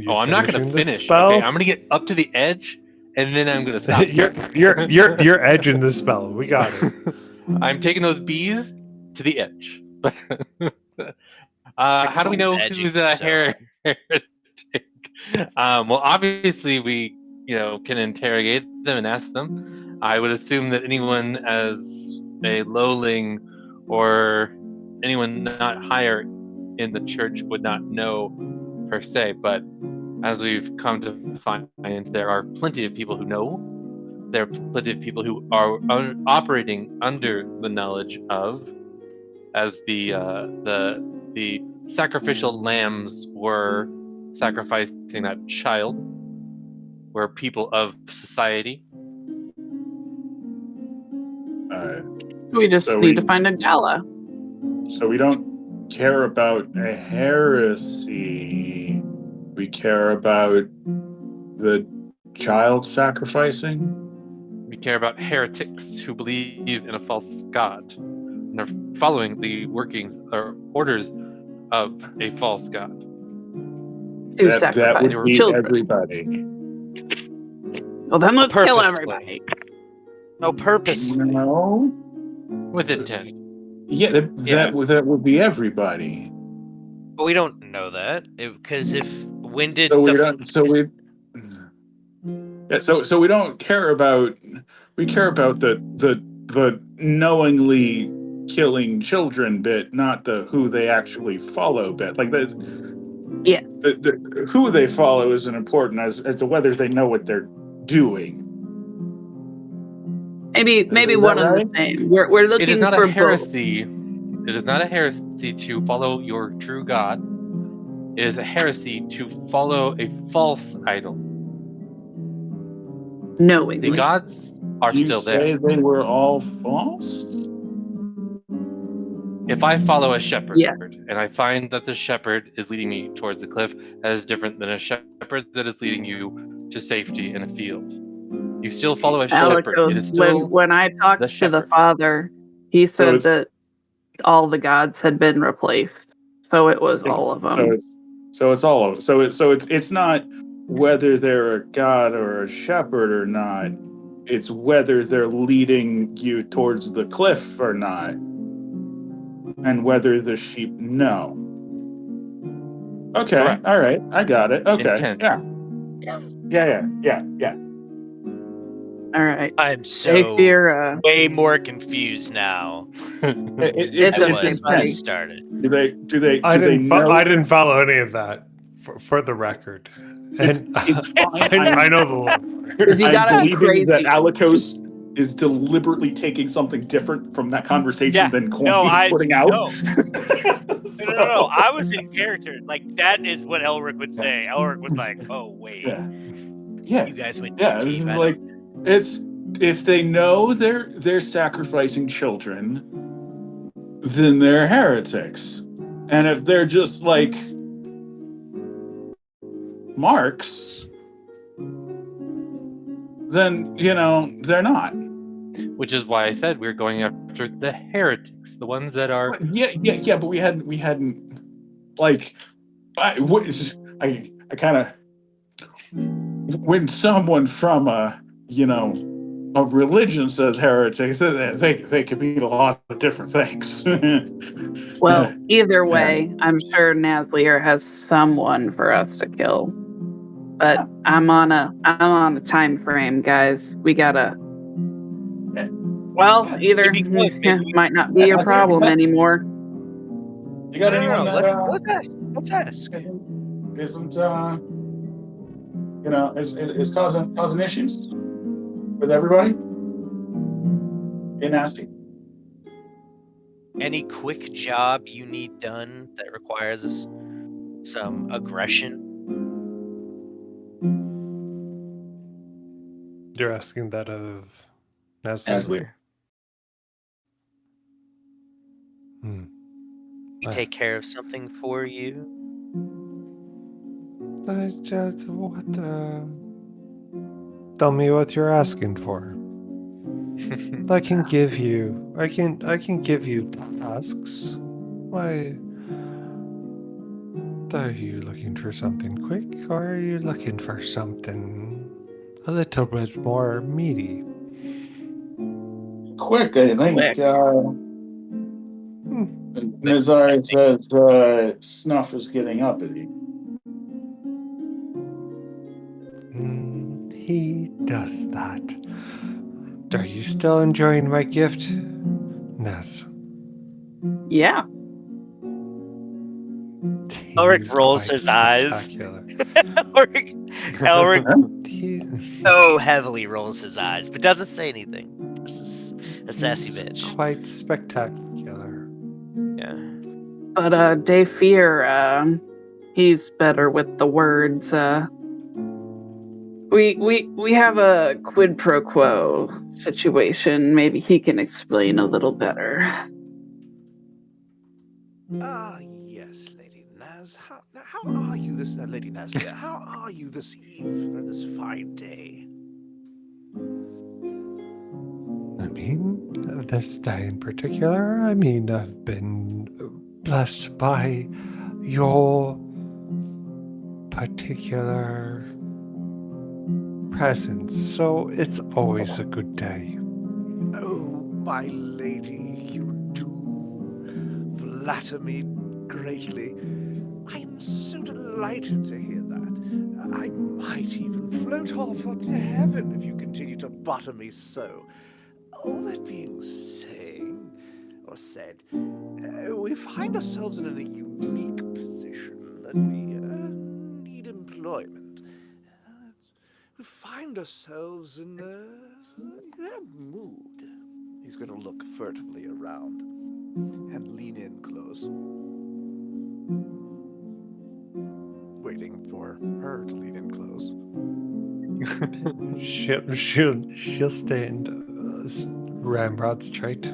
Oh, I'm not gonna finishing this finish. spell? Okay, I'm gonna get up to the edge, and then I'm gonna stop. you're edging the spell. We got it. I'm taking those bees to the edge. How do we know Edging who's a yourself. heretic? Well, obviously we, can interrogate them and ask them. I would assume that anyone as a lowling or anyone not higher in the church would not know per se, but as we've come to find, there are plenty of people who know. There are plenty of people who are operating under the knowledge of, as the sacrificial lambs were sacrificing that child, were people of society. We just So need we- to find a gala. So we don't care about a heresy. We care about the child sacrificing. We care about heretics who believe in a false god and are following the workings or orders of a false god. To That sacrifice would be children. everybody. Well, then let's kill Purposely. everybody. No, purposefully. No. With intent. Yeah, Yeah. that would be everybody. But we don't know that because when did So the we don't. So we. Yeah. So we don't care about. We care about the knowingly killing children bit, not the who they actually follow bit. Like the Yeah. the who they follow isn't important as to whether they know what they're doing. Maybe Is one that and right? the same. We're It is looking not for a both. heresy. It is not a heresy to follow your true God. It is a heresy to follow a false idol. The Knowingly. gods are You still say there. they were all false? If I follow a shepherd Yes. and I find that the shepherd is leading me towards the cliff, that is different than a shepherd that is leading you to safety in a field. You still follow a shepherd. It Alikos, is still when I talked the to the shepherd. father, he said it's- that all the gods had been replaced. So it was all of them. So it's all of it's not whether they're a god or a shepherd or not. It's whether they're leading you towards the cliff or not, and whether the sheep know. Okay, Correct. all right, I got it. Okay, Intent. yeah. All right. I'm Hey, so Fear, way more confused now It's than okay, was when buddy. we started. Do they I know? I didn't follow any of that. For the record, It's and fine. I know the lore. Because you I'm gotta be believing that crazy. Alikos is deliberately taking something different from that conversation Yeah, than Coin no, is putting out. no. No. I was in character. Like that is what Elric would say. Elric was like, "Oh wait, Yeah, you guys went yeah. too It's deep." like it's if they know they're sacrificing children, then they're heretics, and if they're just like marks, then they're not. Which is why I said we're going after the heretics, the ones that are. Yeah. But we hadn't like I kind of when someone from a religion says heretics, they could mean a lot of different things. Well, either way, I'm sure Nazlier has someone for us to kill. But I'm on a time frame, guys. We gotta. Well, either Maybe good, maybe- might not be your problem anymore. You got No, anyone no, that let's ask. isn't is causing issues with everybody? Be nasty. Any quick job you need done that requires us some aggression? You're asking that of Nazlier. We take care of something for you. I just what? Tell me what you're asking for. I can give you. I can give you tasks. Why? Are you looking for something quick, or are you looking for something a little bit more meaty? Quick, I think. Quick. Nazari says Snuff is getting uppity. He does that. Are you still enjoying my gift, Naz? Yeah. Elric rolls his eyes. Elric He, so heavily rolls his eyes, but doesn't say anything. This is a sassy he's bitch. quite spectacular. Yeah. But Dave Fear, he's better with the words. We have a quid pro quo situation. Maybe he can explain a little better. Yes, Lady Naz. How are you this, Lady Naz? How are you this eve, this fine day? I mean, this day in particular, I've been blessed by your particular presence, so it's always a good day. Oh, my lady, you do flatter me greatly. I am so delighted to hear that. I might even float off into heaven if you continue to butter me so. All that being said, we find ourselves in a unique position that we need employment. We find ourselves in a mood. He's going to look furtively around and lean in close, waiting for her to lean in close. She'll stand Ramrod's trait.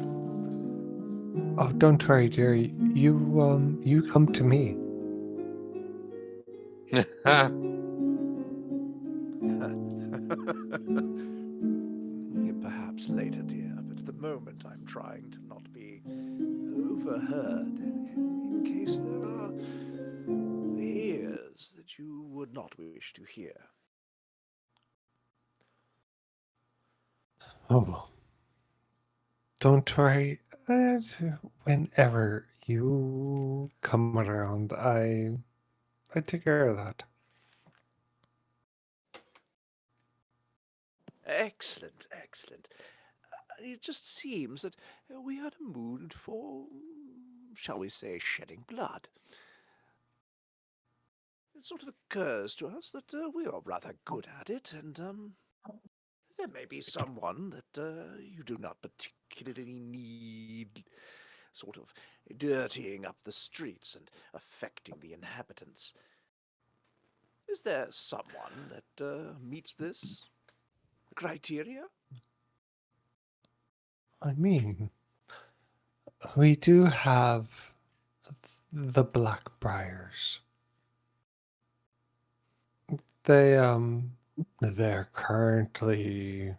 Oh, don't worry, Jerry. You come to me. Perhaps later, dear, but at the moment I'm trying to not be overheard in case there are ears that you would not wish to hear. Oh, well. Don't worry. Whenever you come around, I take care of that. Excellent, excellent. It just seems that we are in a mood for, shall we say, shedding blood. It sort of occurs to us that we are rather good at it, and there may be someone that you do not particularly need, sort of dirtying up the streets and affecting the inhabitants. Is there someone that meets this criteria? I mean, we do have the Blackbriars. They're currently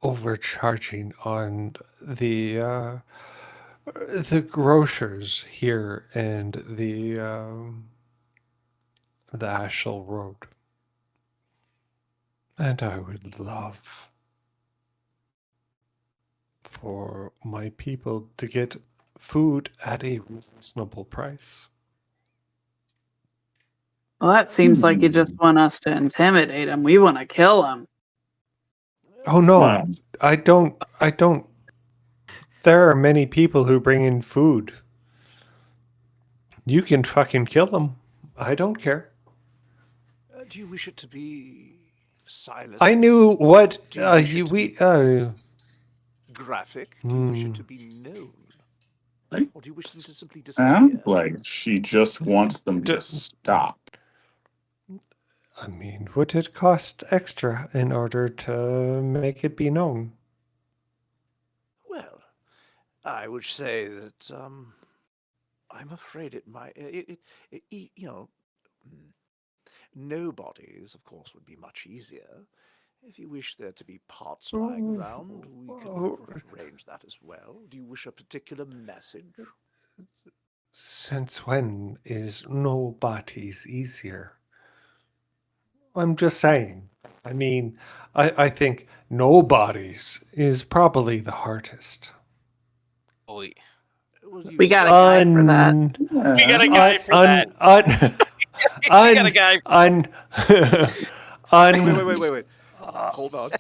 overcharging on the grocers here and the Ashel Road. And I would love for my people to get food at a reasonable price. Well, that seems like you just want us to intimidate him. We want to kill him. Oh no, Wow. I don't. There are many people who bring in food. You can fucking kill them. I don't care. Do you wish it to be silent? I knew what Do you wish it to be graphic? Do you wish it to be known? Like, Or do you wish them to simply sounds disappear? like she just wants them to stop. I mean, would it cost extra in order to make it be known? Well, I would say that I'm afraid it might. You know, nobodies, of course, would be much easier. If you wish there to be pots lying around, we can arrange that as well. Do you wish a particular message? Since when is nobody's easier? I'm just saying. I mean, I think nobody's is probably the hardest. Oh, we Well, you We got a say- guy for that. we got a guy for that. We got a guy. Wait. Hold on.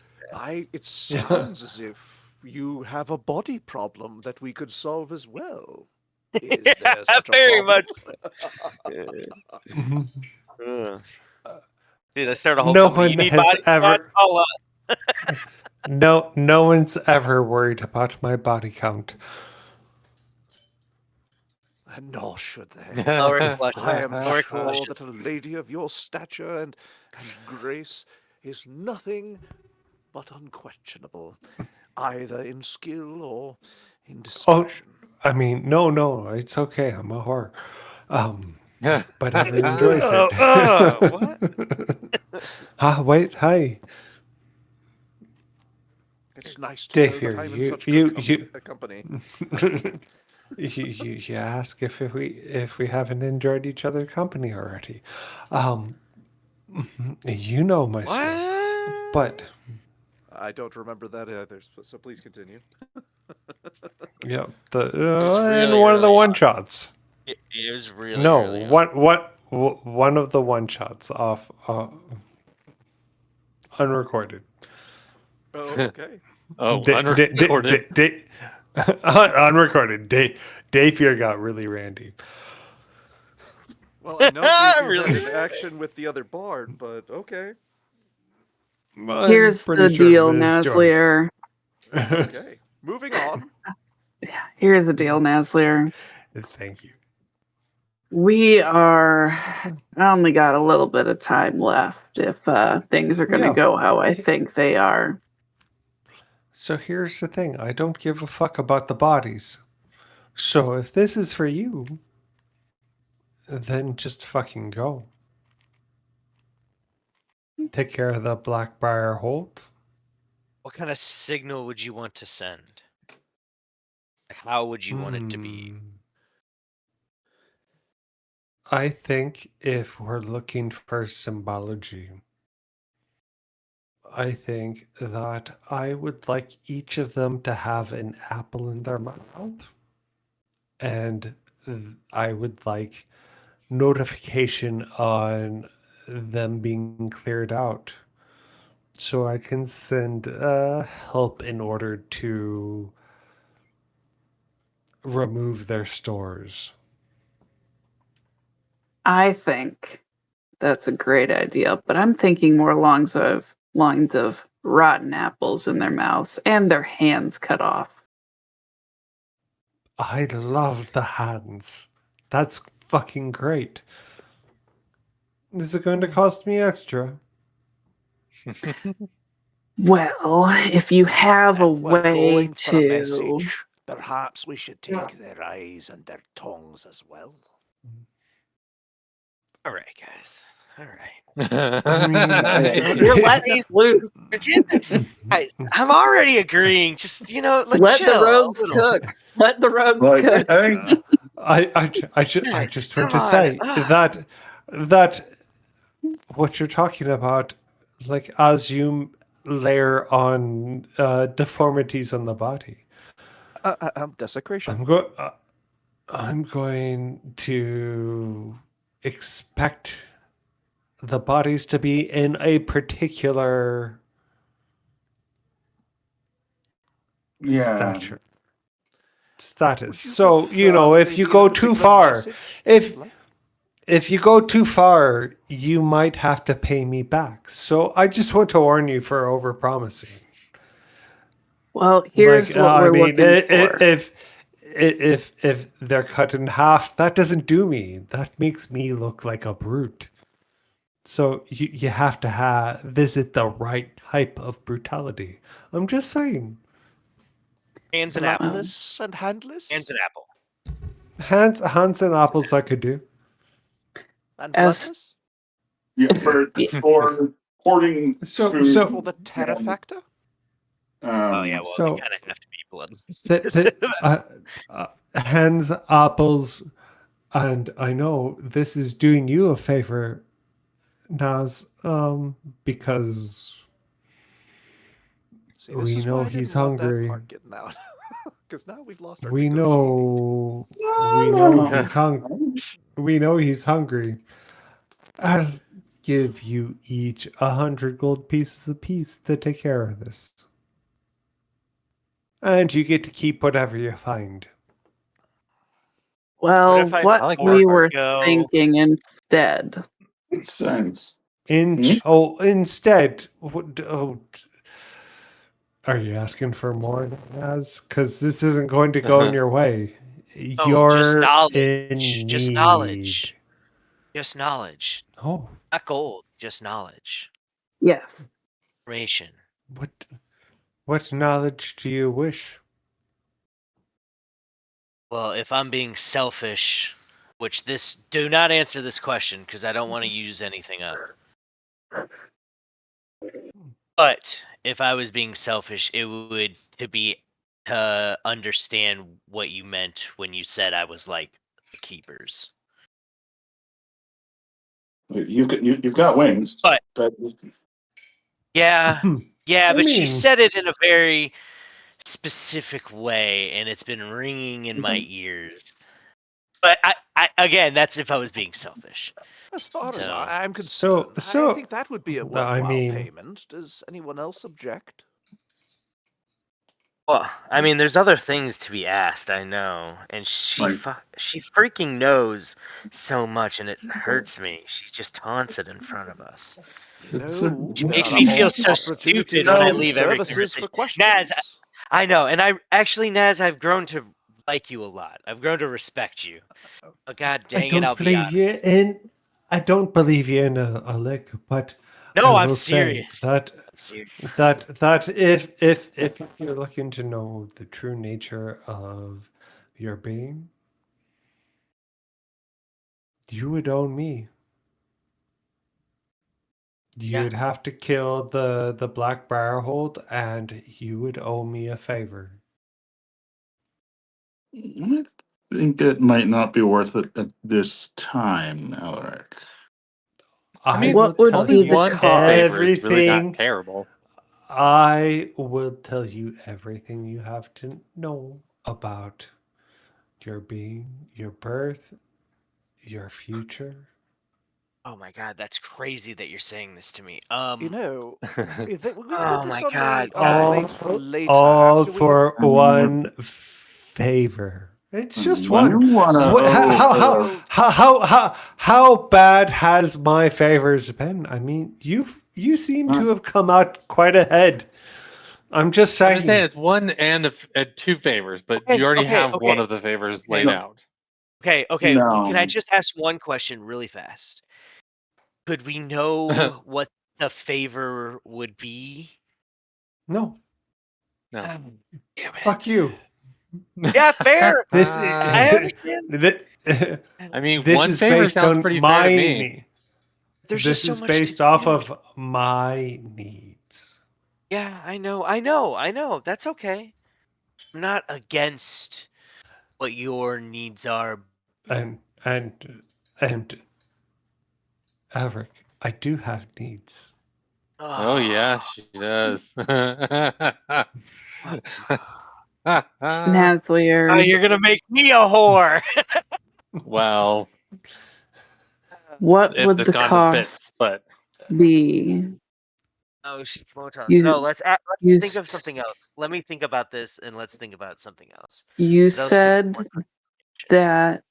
It sounds as if you have a body problem that we could solve as well. Is there such a Very problem? much. Dude, I started a whole No company. You one need has body ever- shots? Call us. No one's ever worried about my body count. And nor should they. Lower flush. I am Lower sure flush. that a lady of your stature and grace is nothing but unquestionable, either in skill or in discretion. I mean, no, it's okay. I'm a whore. But everyone enjoys it. What? Wait, hi. It's nice to Dave know here, that I'm in you such you good you company. you ask if we haven't enjoyed each other's company already. Um, you know my story, What? but I don't remember that either, so please continue. yeah, the was and really one of the early one on. shots. It was really No, early on. one of the one shots off unrecorded. Oh, okay. Oh, Unrecorded. Unrecorded. Dave here got really randy. Well, I know Dave here Really? had an action with the other bard, but okay. I'm Here's the pretty sure deal, Ms. Jordan. Nazlier. Okay. Moving on. Here's the deal, Nazlier. Thank you. We are. I only got a little bit of time left if things are going to Yeah. go how I think they are. So here's the thing. I don't give a fuck about the bodies. So if this is for you, then just fucking go. Take care of the Blackbriar Hold. What kind of signal would you want to send? How would you want it to be? I think if we're looking for symbology, I think that I would like each of them to have an apple in their mouth. And I would like notification on them being cleared out. So I can send help in order to remove their stores. I think that's a great idea, but I'm thinking more lines of rotten apples in their mouths and their hands cut off. I love the hands. That's fucking great. Is it going to cost me extra? Well, if you have a If we're way going for a to, message, perhaps we should take their eyes and their tongues as well. All right, guys. All right. I mean, you're letting us loose. Guys, I'm already agreeing. Just let's Let chill the a rogues little. cook. Let the rogues Like, cook. I think I Guys, just want come to on. say Ah. that what you're talking about, like as you layer on deformities on the body, Desecration. I'm going to expect the bodies to be in a particular stature. Status. Would you So, prefer if you maybe a go too particular far, message if you'd like? if you go too far, you might have to pay me back. So I just want to warn you for overpromising. Well, here's what we're looking for. If they're cut in half, that doesn't do me. That makes me look like a brute. So you have to visit the right type of brutality. I'm just saying. Hands and apple. Bloodless and handless? Hands and apple. Hands and apples I could do. And As- bloodless? yeah, for hoarding So- food. so- For the terror factor? Oh yeah, well so- they kind of have to be bloodless. Hands, apples, and I know this is doing you a favor, Naz, because See, this we is know why I didn't he's want that hungry. part getting out. Because now we've lost our We negotiating. know we know he's hungry. I'll give you each 100 gold pieces apiece to take care of this. And you get to keep whatever you find. Well, if I what like we that. were Go- thinking instead. Makes sense. Instead, are you asking for more, Naz? Because this isn't going to go in your way. Oh, You're just knowledge. in Just need. knowledge. Just knowledge. Oh, Not gold. Just knowledge. Yes. Information. what knowledge do you wish? Well, if I'm being selfish, which do not answer this question because I don't want to use anything up. But if I was being selfish, it would to understand what you meant when you said I was like the keepers. You've got wings, But- but Yeah, yeah, I but she mean- said it in a very specific way, and it's been ringing in my ears. But I again, that's if I was being selfish. As far as So- I'm concerned, so- I think that would be a I worthwhile mean- payment. Does anyone else object? Well, I mean, there's other things to be asked. I know, and she freaking knows so much, and it hurts me. She just taunts it in front of us. It's No, She makes there me are feel so opportunities stupid when I to leave every services for conversation. questions. Naz, I know, and Naz, I've grown to like you a lot. I've grown to respect you. But god dang it, I'll be honest. I don't believe you in a lick, but No, I I'm will say serious. that I'm serious. that if you're looking to know the true nature of your being, you would own me. Yeah. You'd have to kill the black barhold, and you would owe me a favor. I think it might not be worth it at this time, Alaric. I mean, What will would tell only be the you one cost? favor is really everything. not terrible. I will tell you everything you have to know about your being, your birth, your future. Oh my god, that's crazy that you're saying this to me. You know, we're going to Oh put my this God, on guys. the plate later. All after we for have- one favor. It's just When one. you wanna What, owe- how bad has my favors been? I mean, you seem to have come out quite ahead. I'm just I'm saying. just saying it's one and two favors, but Okay, you already okay, have okay. one of the favors laid No. out. Okay, well, can I No. just ask one question really fast? Could we know what the favor would be? No, No. Damn it. fuck you. Yeah, fair. This I understand. I mean, this one is favor based sounds on pretty fair my to me. need. There's This just so is much based to off do. of my needs. Yeah, I know. That's okay. I'm not against what your needs are. And Averick, I do have needs. Oh yeah, she does. Nazlier, Oh, you're gonna make me a whore. Well, what if would the the condom fits, cost but be? Oh, photons. You- No, let's you think of s- something else. Let me think about this, and let's think about something else. You What else would be said important? that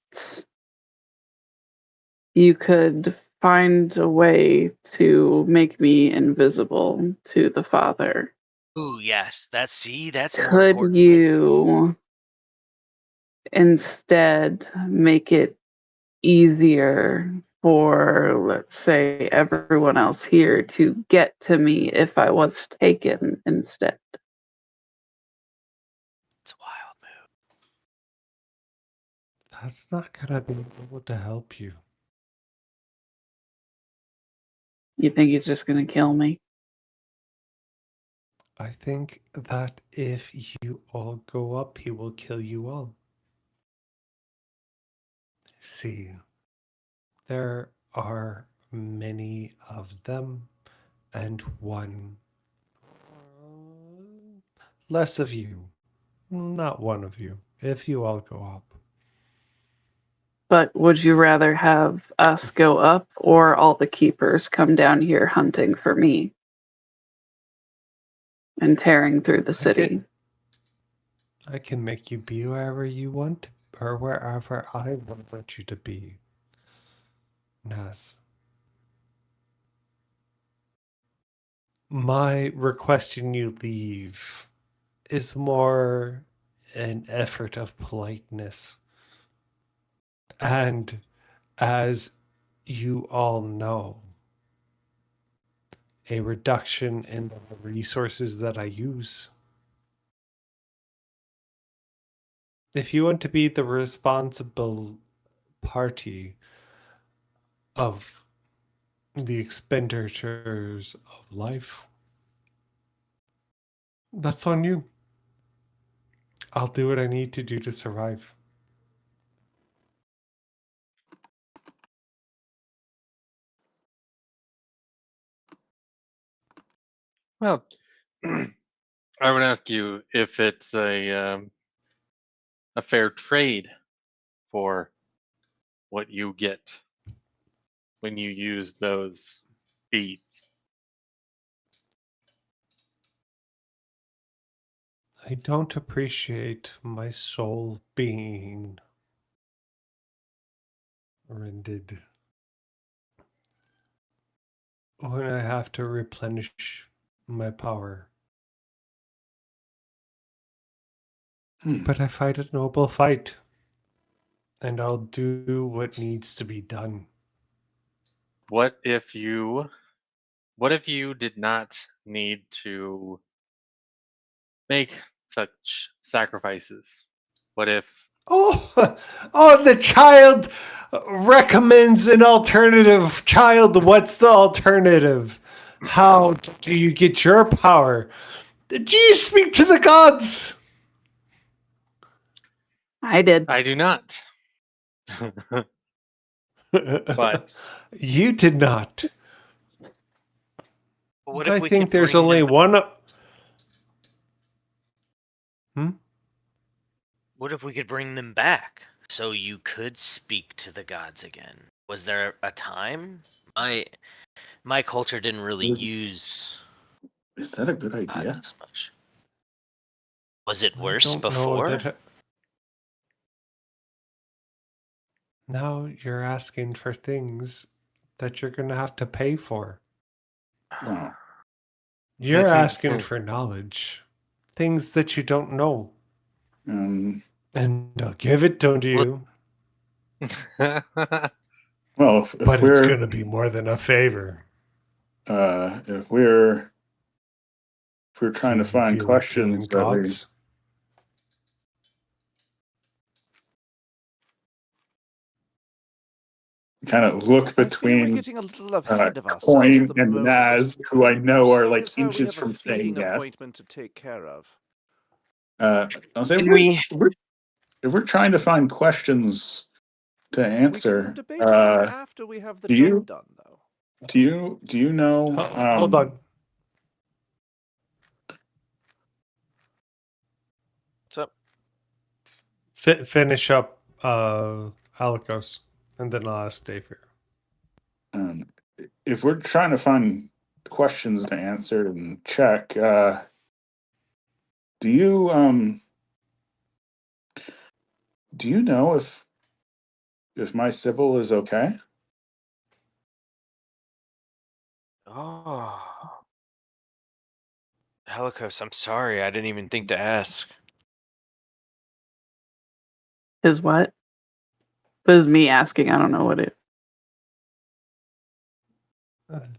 you could find a way to make me invisible to the father. Ooh, yes. That's more Could important. you instead make it easier for, let's say, everyone else here to get to me if I was taken instead? It's a wild move. That's not gonna be able to help you. You think he's just going to kill me? I think that if you all go up, he will kill you all. See, there are many of them, and one less of you. Not one of you, if you all go up. But would you rather have us go up or all the keepers come down here hunting for me and tearing through the city? I can make you be wherever you want, or wherever I want you to be. Naz. My requesting you leave is more an effort of politeness. And as you all know, a reduction in the resources that I use. If you want to be the responsible party of the expenditures of life, That's on you. I'll do what I need to do to survive. Well, I would ask you if it's a fair trade for what you get when you use those beads. I don't appreciate my soul being rendered when I have to replenish my power. But I fight a noble fight, and I'll do what needs to be done. What if you did not need to make such sacrifices? What if Oh, oh, the child recommends an alternative. Child, what's the alternative? How do you get your power? Do you speak to the gods? I did. I do not? But you did not. What if I we think could there's bring only them, one. What if we could bring them back so you could speak to the gods again? Was there a time? My culture didn't really Is- use Is that a good gods idea? as much. Was it I worse don't know before? that. Now you're asking for things that you're going to have to pay for. Oh. You're asking for knowledge, things that you don't know. Um, And I'll give it to you, well, if but it's we're going to be more than a favor. if we're trying to You find feel like killing questions that we gods? kind of look I feel we're between getting a little ahead of ourselves Coin at the and moment. Naz, who I know are like Seeing as how we inches have a from saying feeding yes. appointment to take care of. I'll say Can we? if we're trying to find questions to We can answer, debate that after we have the do job you- done, though. do you know? Hold on. What's up? Finish up Alikos, and then I'll ask Dave here. If we're trying to find questions to answer and check, do you know if my Sybil is okay? Oh, Helicos, I'm sorry. I didn't even think to ask. Is what? This is me asking. I don't know what it.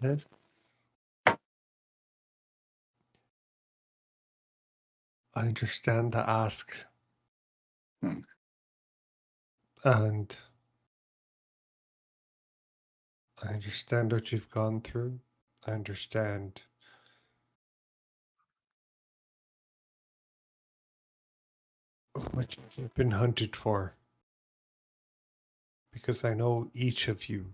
This. I understand the ask. And I understand what you've gone through. I understand what you've been hunted for. Because I know each of you.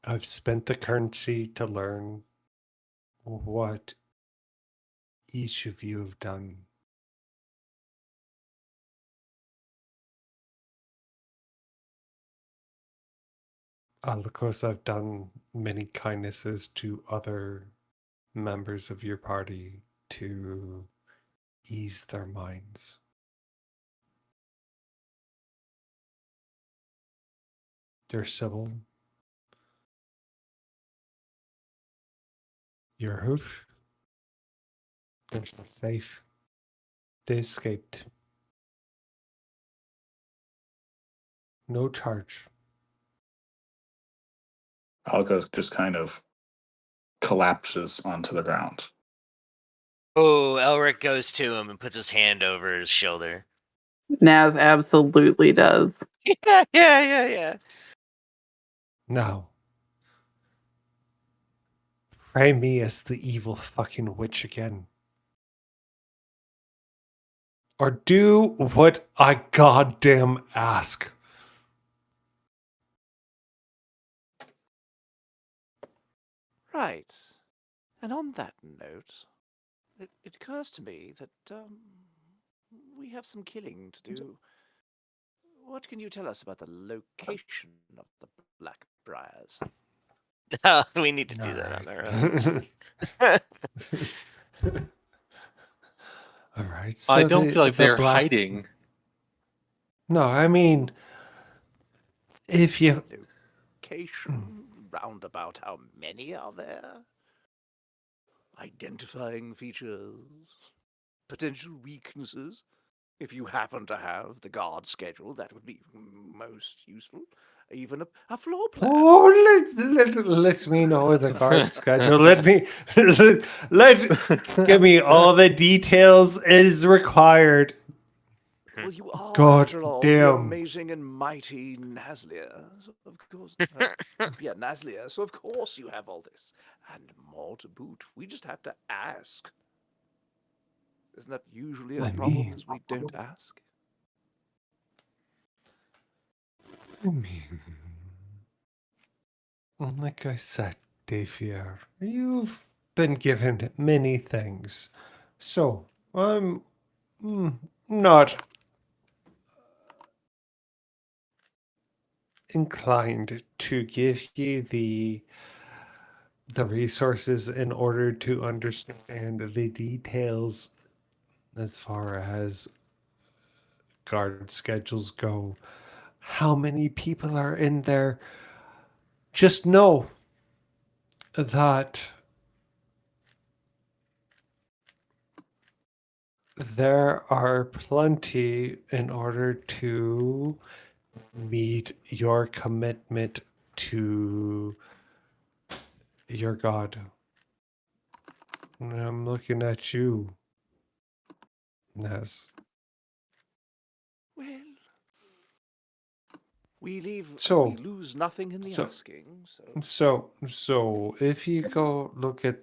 I've spent the currency to learn what each of you have done. Of course, I've done many kindnesses to other members of your party to ease their minds. Their Sybil, your hoof, they're still safe. They escaped. No charge. Alka just kind of collapses onto the ground. Oh, Elric goes to him and puts his hand over his shoulder. Naz absolutely does. Yeah. Now, Frame me as the evil fucking witch again. Or do what I goddamn ask. Right. And on that note, it occurs to me that we have some killing to do. What can you tell us about the location of the Blackbriars? We need to do that on our own. All right. I so don't feel like they're black- hiding. No, I mean, if you Location, roundabout how many are there? Identifying features, potential weaknesses. If you happen to have the guard schedule, that would be most useful. Even a floor plan. Oh, let me know the guard schedule. Let give me all the details is required. Well, you are, God after all, the damn. amazing and mighty Nazlia. So of course, yeah, Nazlia. So of course you have all this, and more to boot. We just have to ask. Isn't that usually a I problem? mean- Is we don't ask. I mean, like I said, Davier, you've been given many things. So, I'm not inclined to give you the resources in order to understand the details as far as guard schedules go. How many people are in there? Just know that there are plenty in order to meet your commitment to your God. And I'm looking at you, Naz. Well, we leave. So- we lose nothing in the so- asking. So So if you go look at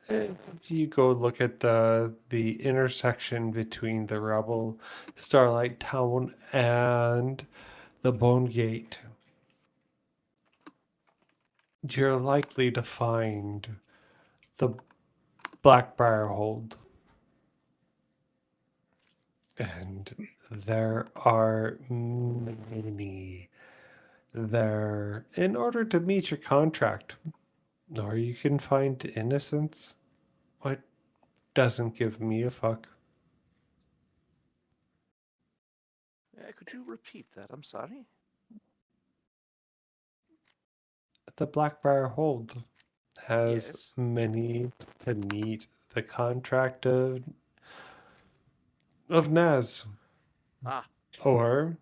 the intersection between the Rebel, Starlight Town, and the Bone Gate, you're likely to find the Blackbriar Hold. And there are many there in order to meet your contract. Or you can find innocence. It doesn't give me a fuck. could you repeat that? I'm sorry. The Blackbriar Hold has Yes. many to meet the contract of Naz. Ah, Or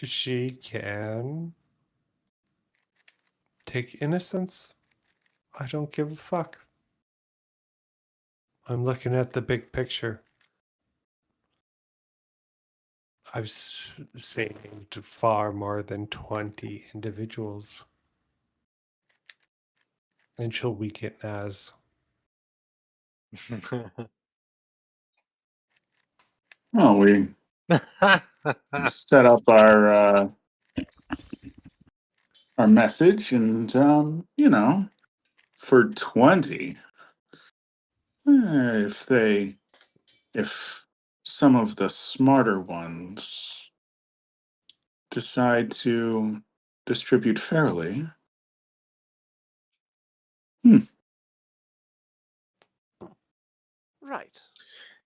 she can take innocence. I don't give a fuck. I'm looking at the big picture. I've saved far more than 20 individuals. And she'll weaken Naz. Well, we set up our message, and for 20, if some of the smarter ones decide to distribute fairly, right.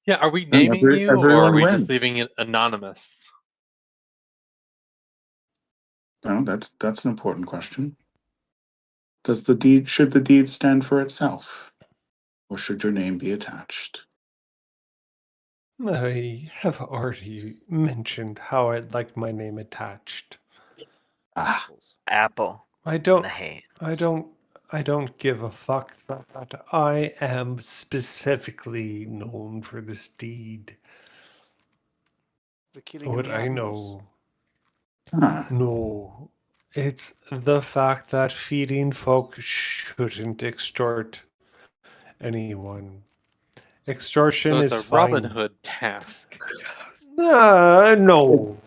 Yeah, are we Then naming you, or are everyone we wins. just leaving it anonymous? No, that's an important question. Should the deed stand for itself, or should your name be attached? I have already mentioned how I'd like my name attached. Ah, Apples. Apple. I in don't the hand. I don't give a fuck that I am specifically known for this deed. The killing of What the I apples. know, ah. no, it's the fact that feeding folk shouldn't extort anyone. Extortion So it's is a Robin fine. Hood task. No.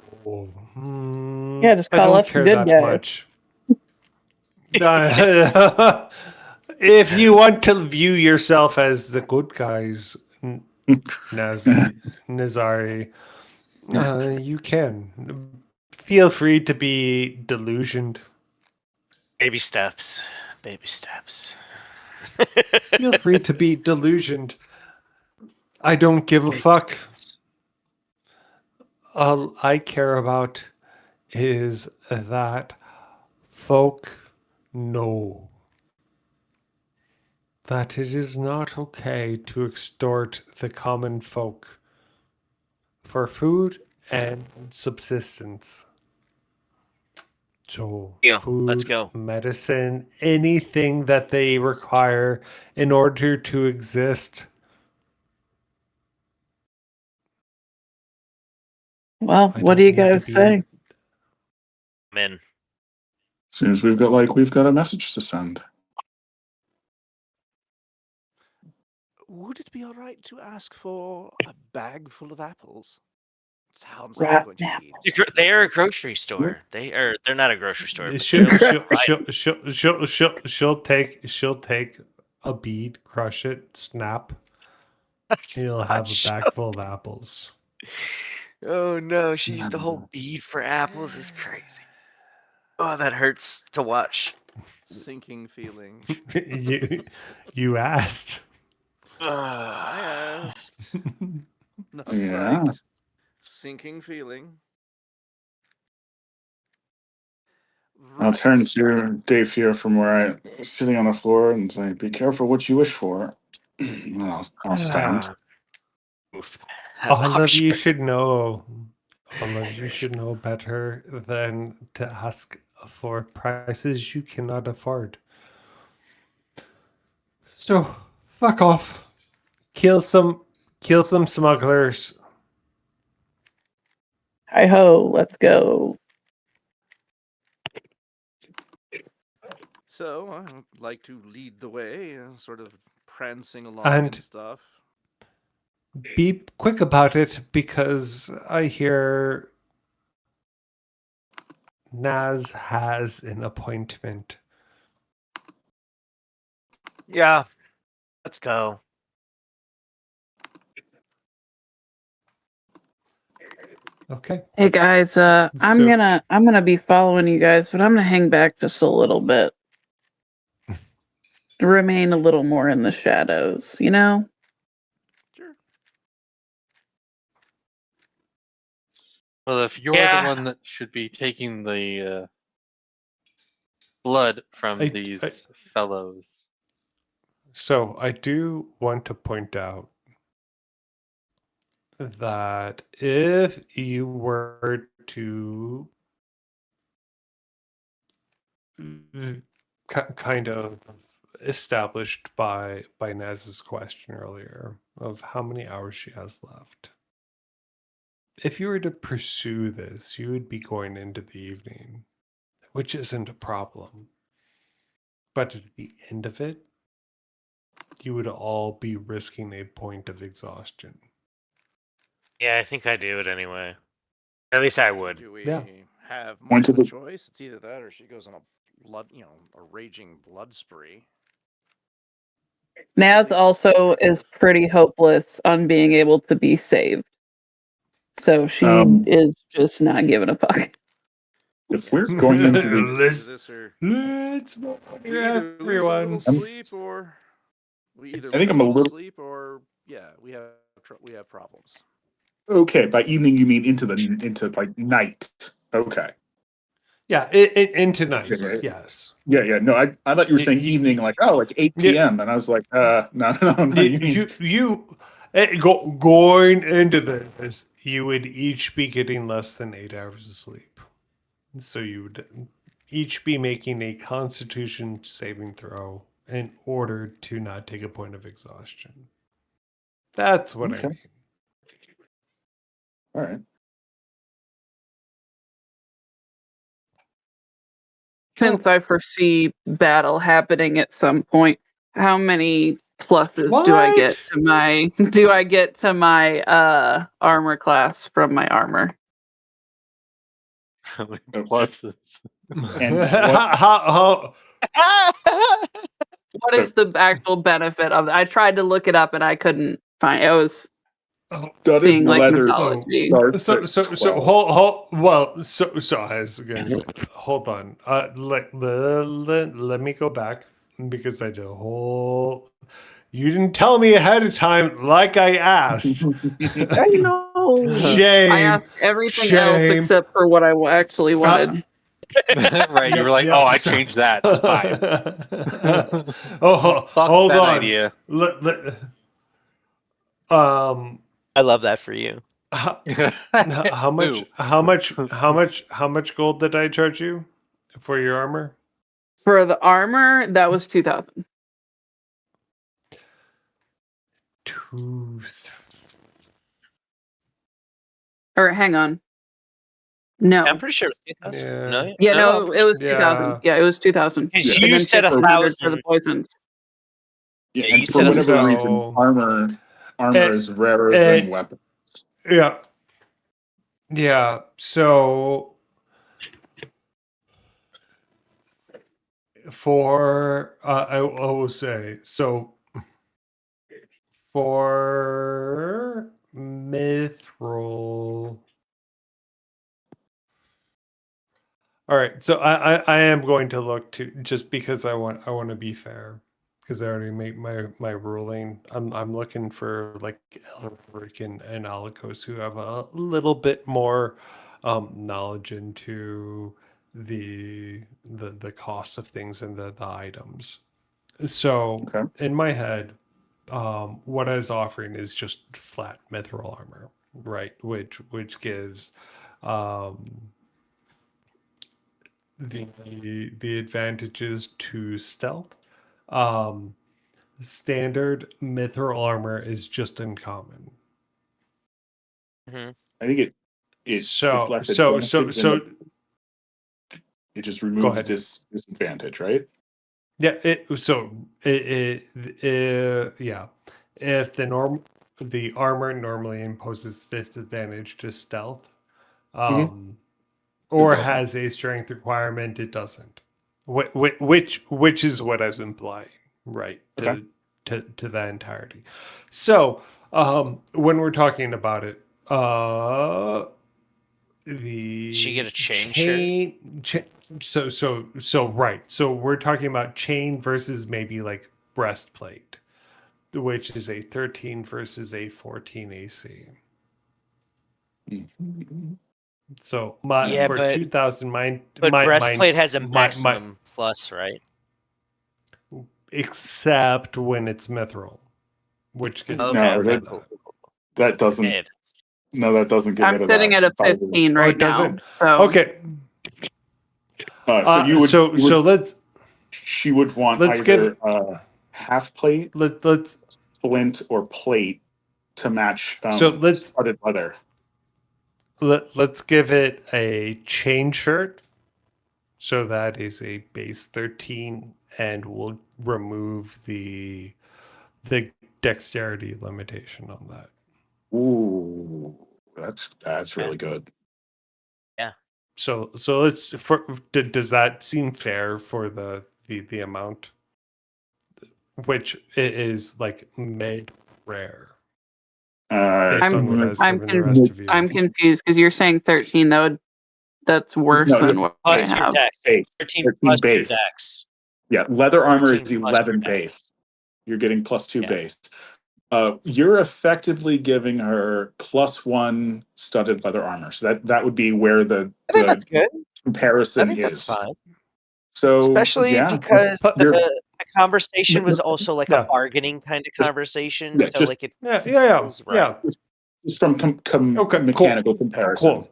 Yeah, just I call don't us the care good that guys. much. If you want to view yourself as the good guys, Nazari, you can. Feel free to be delusioned. Baby steps. Baby steps. Feel free to be delusioned. I don't give a Baby fuck. steps. All I care about is that folk know that it is not okay to extort the common folk for food and subsistence. So, Deal. Let's food, go. medicine, anything that they require in order to exist. Well, I what do don't you need to guys be say? I'm in. Seems we've got a message to send. Would it be all right to ask for a bag full of apples? Sounds like I'm Rotten going to apple. need. They're a grocery store. They're not a grocery store, but She'll, they're she'll, like, she'll take a bead, crush it, snap, and you'll have a Gosh. bag full of apples. Oh no, she used the whole bead for apples. Is crazy. Oh, that hurts to watch. Sinking feeling. you asked. I asked. Not Yeah. psyched. Sinking feeling. I'll turn Right. to Dave here from where I'm sitting on the floor and say, "Be careful what you wish for." And I'll stand. Oof. That's a All of harsh you break. should know. All of you should know better than to ask for prices you cannot afford. So, fuck off. Kill some smugglers. Hi ho, let's go. So I'd like to lead the way, sort of prancing along And- and stuff. Be quick about it because I hear Naz has an appointment. Yeah. Let's go. Okay. Hey guys, I'm So- gonna be following you guys, but I'm gonna hang back just a little bit. Remain a little more in the shadows, you know? Sure. Well, if you're Yeah. the one that should be taking the blood from I- these fellows, So I do want to point out that if you were to kind of established by Naz's question earlier of how many hours she has left. If you were to pursue this, you would be going into the evening, which isn't a problem. But at the end of it, you would all be risking a point of exhaustion. Yeah, I think I do it anyway. At least I would. Do we Yeah. have much Point of of a the- choice? It's either that or she goes on a raging blood spree. Naz least also destructive. is pretty hopeless on being able to be saved. So she Um, is just not giving a fuck. If Yeah, we're so going we into either the, lose this or Let's we murder either lose a everyone. little sleep, or we either I think lose I'm a little- sleep, or we have problems. okay, by evening you mean into like night. Okay. Yeah, in tonight, Okay. yes. Yeah. No, I thought you were saying evening, like 8 p.m. And I was like, no. You mean Going into this, you would each be getting less than 8 hours of sleep. So you would each be making a Constitution saving throw in order to not take a point of exhaustion. That's what I Okay. mean. all right. Since I foresee battle happening at some point, how many pluses do I get to my armor class from my armor? How many pluses? And what- how What is the actual benefit of that? I tried to look it up and I couldn't find it. I was Studded seeing like leather mythology. starts so at so 12. I was gonna say, hold on. Let me go back because I did a whole. You didn't tell me ahead of time, like I asked. I know. Shame. I asked everything else Shame. except for what I actually wanted. Right, you were like, Yep, oh, I so- changed that. Fine. Oh, Fuck hold that on. idea. I love that for you. How much? Ooh. How much gold did I charge you for your armor? For the armor, that was 2,000. Or hang on. No. I'm pretty sure it was 2,000. Yeah. No, Yeah, I'm no, pretty it was Yeah. 2,000. Yeah, it was 2,000. Because And you then said 1,500 for 1,000. the poisons. Yeah, Yeah, and you for said whatever so- reason, armor Eh, is rarer eh, than weapons. Yeah. Yeah. So for I will say so for mithril. All right, so I am going to look to just because I want to be fair because I already made my ruling. I'm looking for like Elric and Alikos who have a little bit more knowledge into the cost of things and the items. So Okay. in my head, what I was offering is just flat mithril armor, right? Which gives the advantages to stealth. Um, Standard mithril armor is just uncommon. I think it's So less so advantage than it just removes ahead. disadvantage, right? Yeah, yeah. If the armor normally imposes disadvantage to stealth, or doesn't. has a strength requirement, it doesn't. Which is what I was implying, right? Okay. To that entirety. So when we're talking about it, the Should you get a chain so right. So we're talking about chain versus maybe like breastplate, which is a 13 versus a 14 AC. So Yeah, for but- 2,000, mine. But my breastplate has a my- maximum plus, right? except when it's mithril, which gets Okay, No, okay, that- cool. That doesn't. Hey, No, that doesn't get I'm rid of sitting that. at a Probably. 15 right it now. doesn't? So Okay, So you would. so you would- let's she would want let's either give- half plate, let's splint, or plate to match. So let's- studded leather. let's give it a chain shirt. So that is a base 13, and we'll remove the dexterity limitation on that. Ooh, that's really good. So let's does that seem fair for the amount, which is like mid rare based on what I was I'm giving the rest of you. I'm confused because you're saying 13. That's worse No, than what I plus your have. dex. Base. 13 13 plus your base. dex. Yeah, leather armor is 13 plus 11 your dex. base. You're getting +2 Yeah. base. You're effectively giving her +1 studded leather armor. So that would be where the good. comparison I think is. that's fine. So Especially yeah, because you're- the conversation was also like Yeah. a bargaining kind of conversation. yeah, so just- like it Yeah, feels right. just from Okay, cool. mechanical comparison. Cool.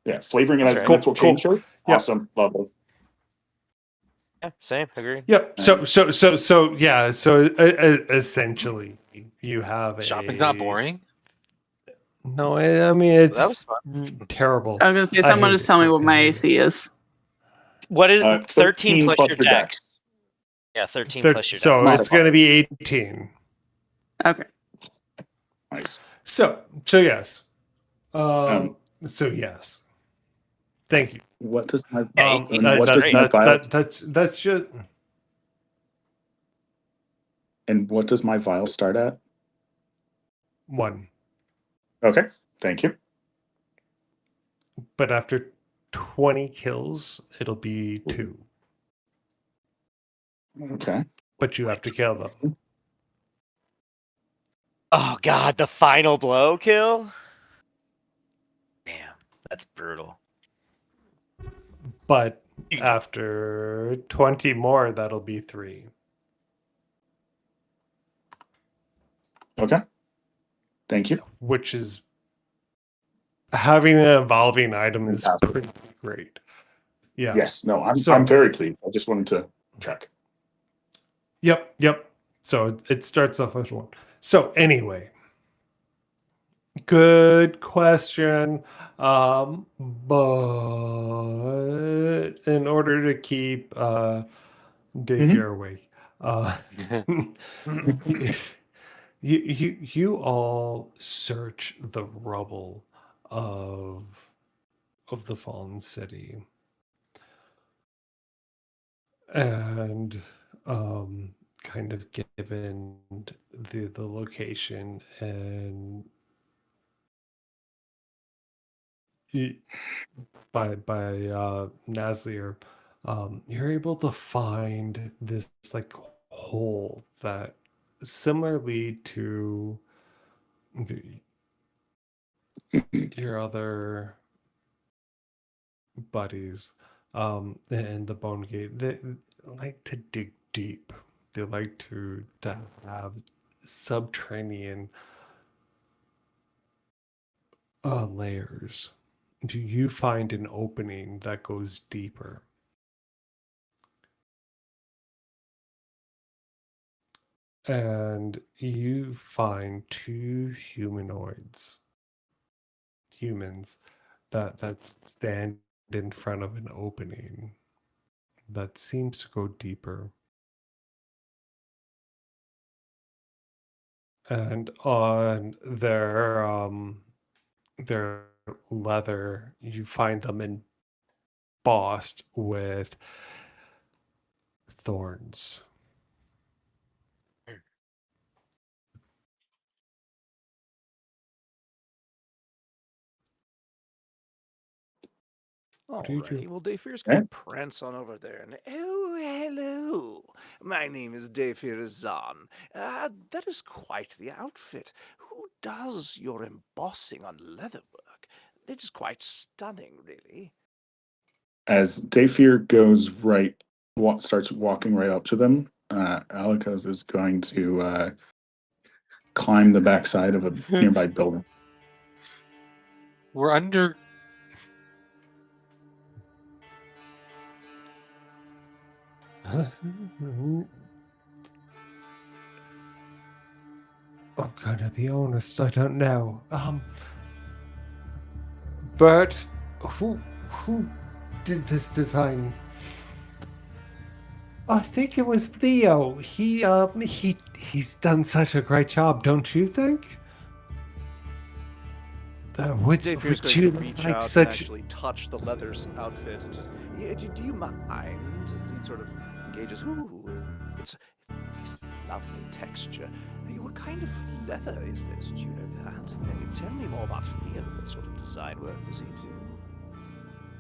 Yeah, flavoring it as That's a right. mithril Cool, chain shirt. Yeah. Awesome, love it. Yeah, same. Agree. Yep. So yeah. So essentially, you have Shopping's a not boring. No, I mean it's That was fun. terrible. I was gonna say I someone hate just it. tell me what my I hate AC is. What is 13 plus your dex. dex? Yeah, 13 Thir- plus your so dex. it's going to be 18. Okay. Nice. So yes. So yes. Thank you. What does my Yeah, and That, what that, does my that, vial that's just and what does my vial start at? 1. Okay, thank you. But after 20 kills, it'll be 2. Okay. But you have to kill them. Oh god, the final blow kill? Damn, that's brutal. But after 20 more, that'll be 3. Okay. Thank you. Which is having an evolving item is Fantastic. pretty great. Yeah. Yes. No, So- I'm very pleased. I just wanted to check. Yep. So it starts off as 1. So anyway, good question. But in order to keep Dave here awake, you all search the rubble of the fallen city, and kind of given the location and by Naslier, you're able to find this like hole that similarly to your other buddies in the Bone Gate, they like to dig deep. They like to have subterranean layers. Do you find an opening that goes deeper? And you find 2 humans that stand in front of an opening that seems to go deeper. And on their leather, you find them embossed with thorns. do you do? Alrighty, well, Dayfear's Okay. gonna prance on over there and oh, hello. My name is Dayfear Zahn. That is quite the outfit. Who does your embossing on leatherwork? It is quite stunning, really. As Dayfear goes starts walking right up to them, Alikos is going to climb the backside of a nearby building. We're under. I'm gonna be honest, I don't know. But who did this design? I think it was Theo. He's done such a great job, don't you think? Would Dayfear's going you to reach like out and such? actually touch the leather's outfit. And just, yeah, do you mind? He sort of engages. Ooh, it's lovely texture. What kind of leather is this? Do you know that? Tell me more about Theo. What sort of design work does he do?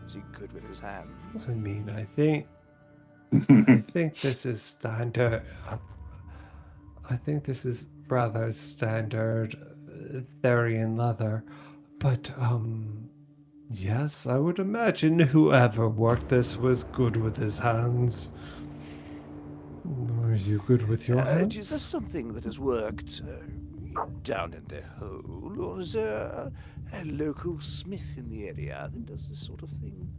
Is he good with his hands? I mean, I think this is standard. I think this is rather standard Therian leather, but yes, I would imagine whoever worked this was good with his hands. Are you good with your hands? Is this something that has worked down in the hole, or is there a local smith in the area that does this sort of thing?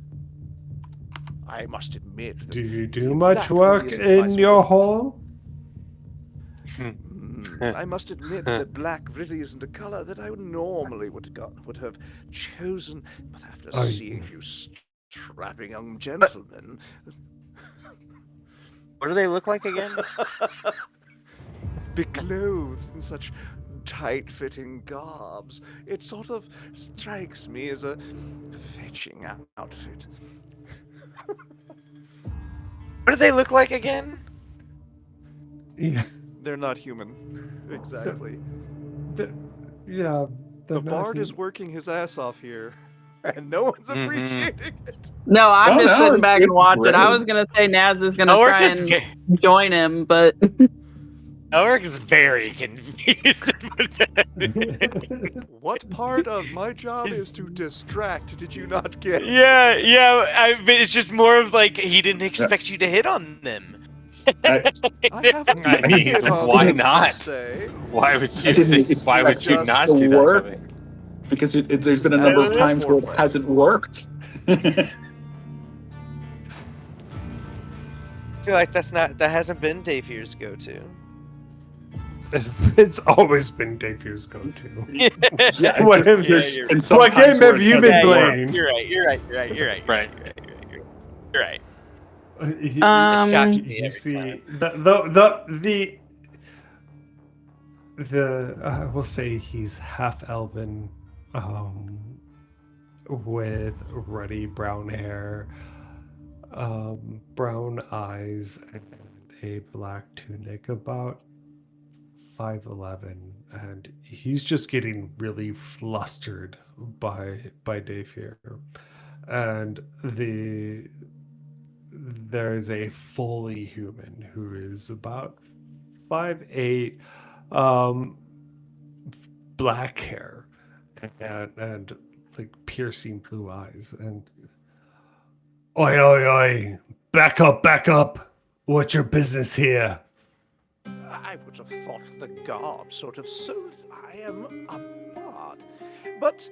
I must admit that Do you the do much black work really isn't my in sort your of- hole? I must admit that black really isn't a color that I normally would have chosen, but after Are you- seeing you strapping young gentlemen, What do they look like again? be clothed in such tight-fitting garbs. It sort of strikes me as a fetching outfit. What do they look like again? Yeah. They're not human. Exactly. The, yeah. The bard is working his ass off here, and no one's Mhm. appreciating it. No, I'm Oh, just no, sitting back and it's watching. I great. was gonna say Naz is gonna Elric try is and ve- join him, but Elric is very confused. What part of my job is to distract? Did you not get? yeah. But it's just more of like he didn't expect you to hit on them. I haven't I mean, hit on why them, per not? se. Why would you? I didn't expect Why would you just not to do that? work. Something? Because there's been a number of times where it hasn't worked. I feel like that hasn't been Dafir's go-to. It's always been Davier's go-to. Yeah, What just- have you- there's been some what times game where have it you hasn't been worked. playing? You're right. Right. You're right. You shocks me you every see time. the I will say he's half elven, with ruddy brown hair, brown eyes, and a black tunic, about 5'11", and he's just getting really flustered by Davier. And there's a fully human who is about 5'8", black hair, and like piercing blue eyes, and oi, back up, what's your business here? I would have thought the garb sort of sold. I am a bard, but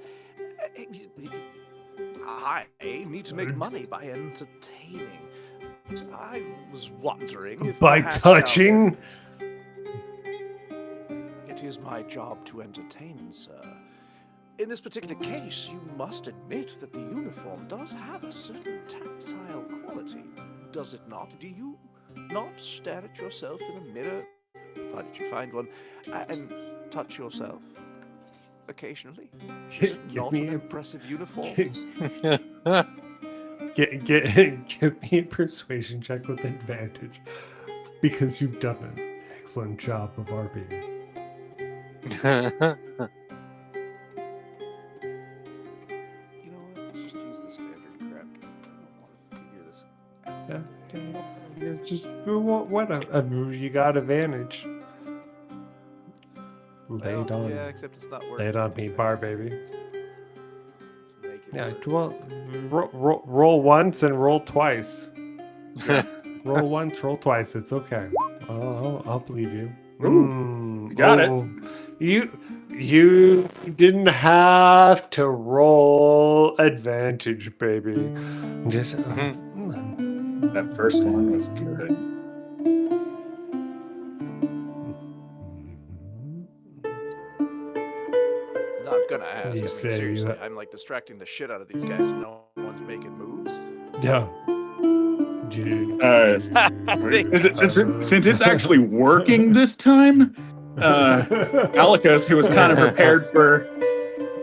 I need to make money by entertaining. I was wondering if By perhaps touching? It is my job to entertain, sir. In this particular case, you must admit that the uniform does have a certain tactile quality, does it not? Do you not stare at yourself in a mirror, provided you find one, and touch yourself occasionally? Is it Give not me an a- impressive uniform? Give me a persuasion check with advantage, because you've done an excellent job of RBing. You know what? Let's just use the standard crap, 'cause I don't want to figure this Yeah, just whatever. You got advantage. Lay it on. Yeah, except it's not working. Lay it on me, bar baby. Let's make it Yeah, work. well, roll once and roll twice. Roll once, roll twice. It's okay. I'll believe you. Ooh, you got it. You didn't have to roll advantage, baby. Just That first one was good. Not gonna ask. I You mean, say you seriously, ha- I'm like distracting the shit out of these guys. And no one's making moves. yeah. Since it's actually working this time, Alicus, who was kind of prepared for,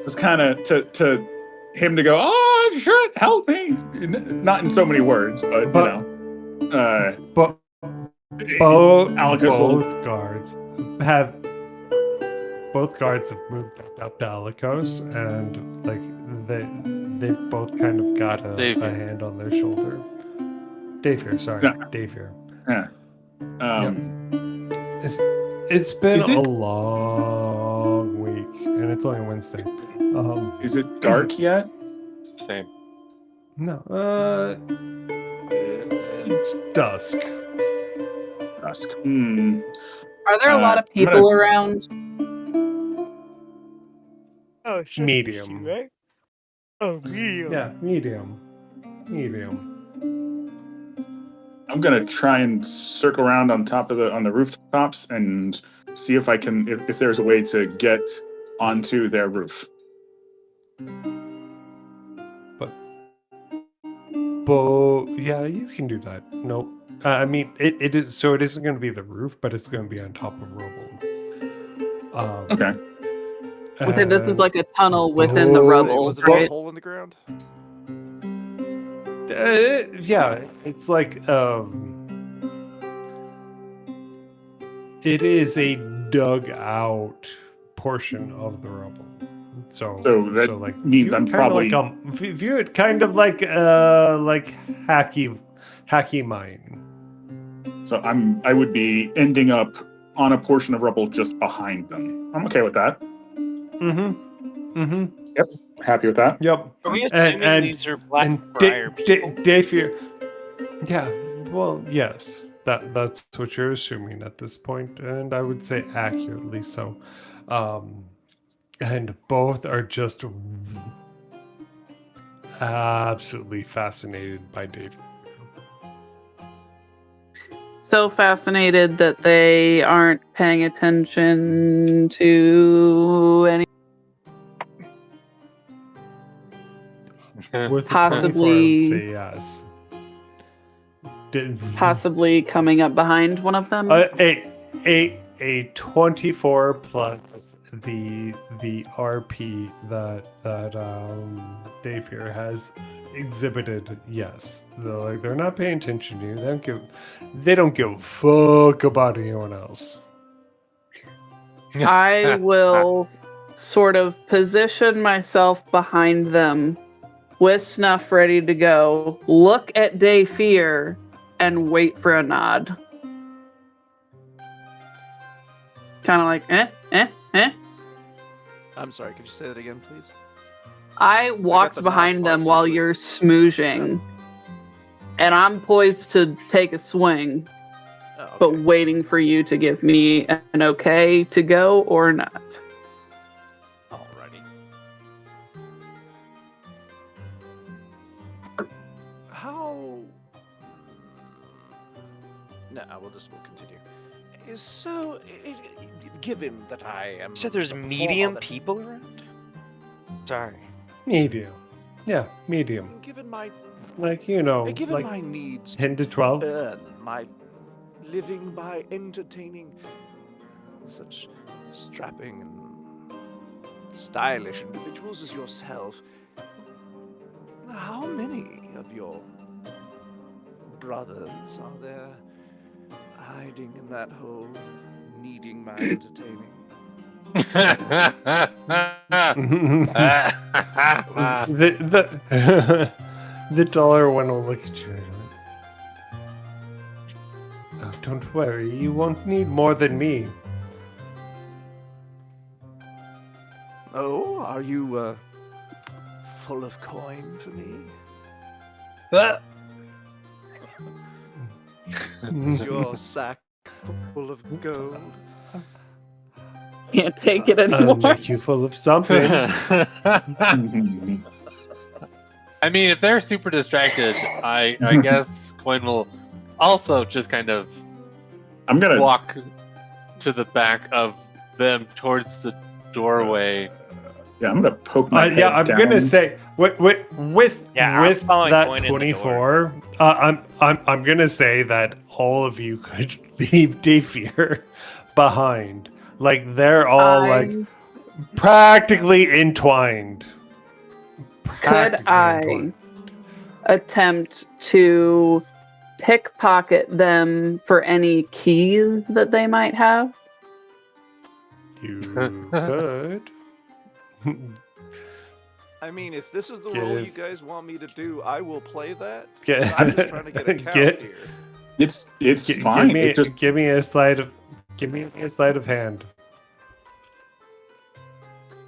was kind of to him to go, oh shit, help me, not in so many words, but you But- know, But both Alicus will- both guards have moved up to Alicos, and like they've both kind of got a Davier. hand on their shoulder. Davier, sorry, Yeah. Davier. It's been Is it- a long week, and it's only Wednesday. Is it dark yet? Same. No, it's dusk. Dusk. are there a lot of I'm gonna- people around? Oh, Medium. right? Oh, medium. Yeah, medium. I'm gonna try and circle around on the rooftops and see if I can if there's a way to get onto their roof. But yeah, you can do that. Nope. I mean, it is so it isn't going to be the roof, but it's going to be on top of rubble. Okay. Okay, this is and- like a tunnel within the Oh, rubble, Was it a right? hole in the ground? Yeah, it's like it is a dug out portion of the rubble. So that like means view I'm it kinda probably- view it kind of like hacky mine. So I would be ending up on a portion of rubble just behind them. I'm okay with that. Happy with that. Yep. Are we And- assuming and- these are And Blackbriar people? Dave here. Yeah. Well, yes. That's what you're assuming at this point, and I would say accurately so. And both are just absolutely fascinated by Dave. So fascinated that they aren't paying attention to any. With the 24, I would Possibly- say yes. Possibly coming up behind one of them. A 24 plus the RP that Dave here has exhibited. Yes, they're not paying attention to you. They don't give a fuck about anyone else. I will sort of position myself behind them with Snuff ready to go, look at Day Fear, and wait for a nod. Kind of like, eh. I'm sorry, could you say that again, please? I walked the nod behind part, them while but- you're smooshing, and I'm poised to take a swing, Oh, okay. but waiting for you to give me an okay to go or not. Alrighty. How? No, we'll continue. So, given that I am, You said there's a performer medium that- people around? Sorry. Medium. Yeah, medium. Given my, Like, given like my needs 10 to 12. earn my living by entertaining such strapping and stylish individuals as yourself, how many of your brothers are there hiding in that hole, needing my entertaining? The dollar one will look at you. Oh, don't worry, you won't need more than me. Oh, are you full of coin for me? Is your sack full of gold? Can't take it I'll anymore. make you full of something. I mean, if they're super distracted, I guess Coin will also just kind of I'm gonna. walk to the back of them towards the doorway. Yeah, I'm gonna poke my head Yeah, I'm down. gonna say with Yeah, I'm with following that Coin in the 24. I'm gonna say that all of you could leave Dayfear behind. Like they're all like I'm- practically entwined. Could Practically I entwined. attempt to pickpocket them for any keys that they might have? You could. I mean, if this is the Give- role you guys want me to do, I will play that. Get- I'm just trying to get a count get- here. It's Gi- fine. Give me, It just give me a sleight of hand.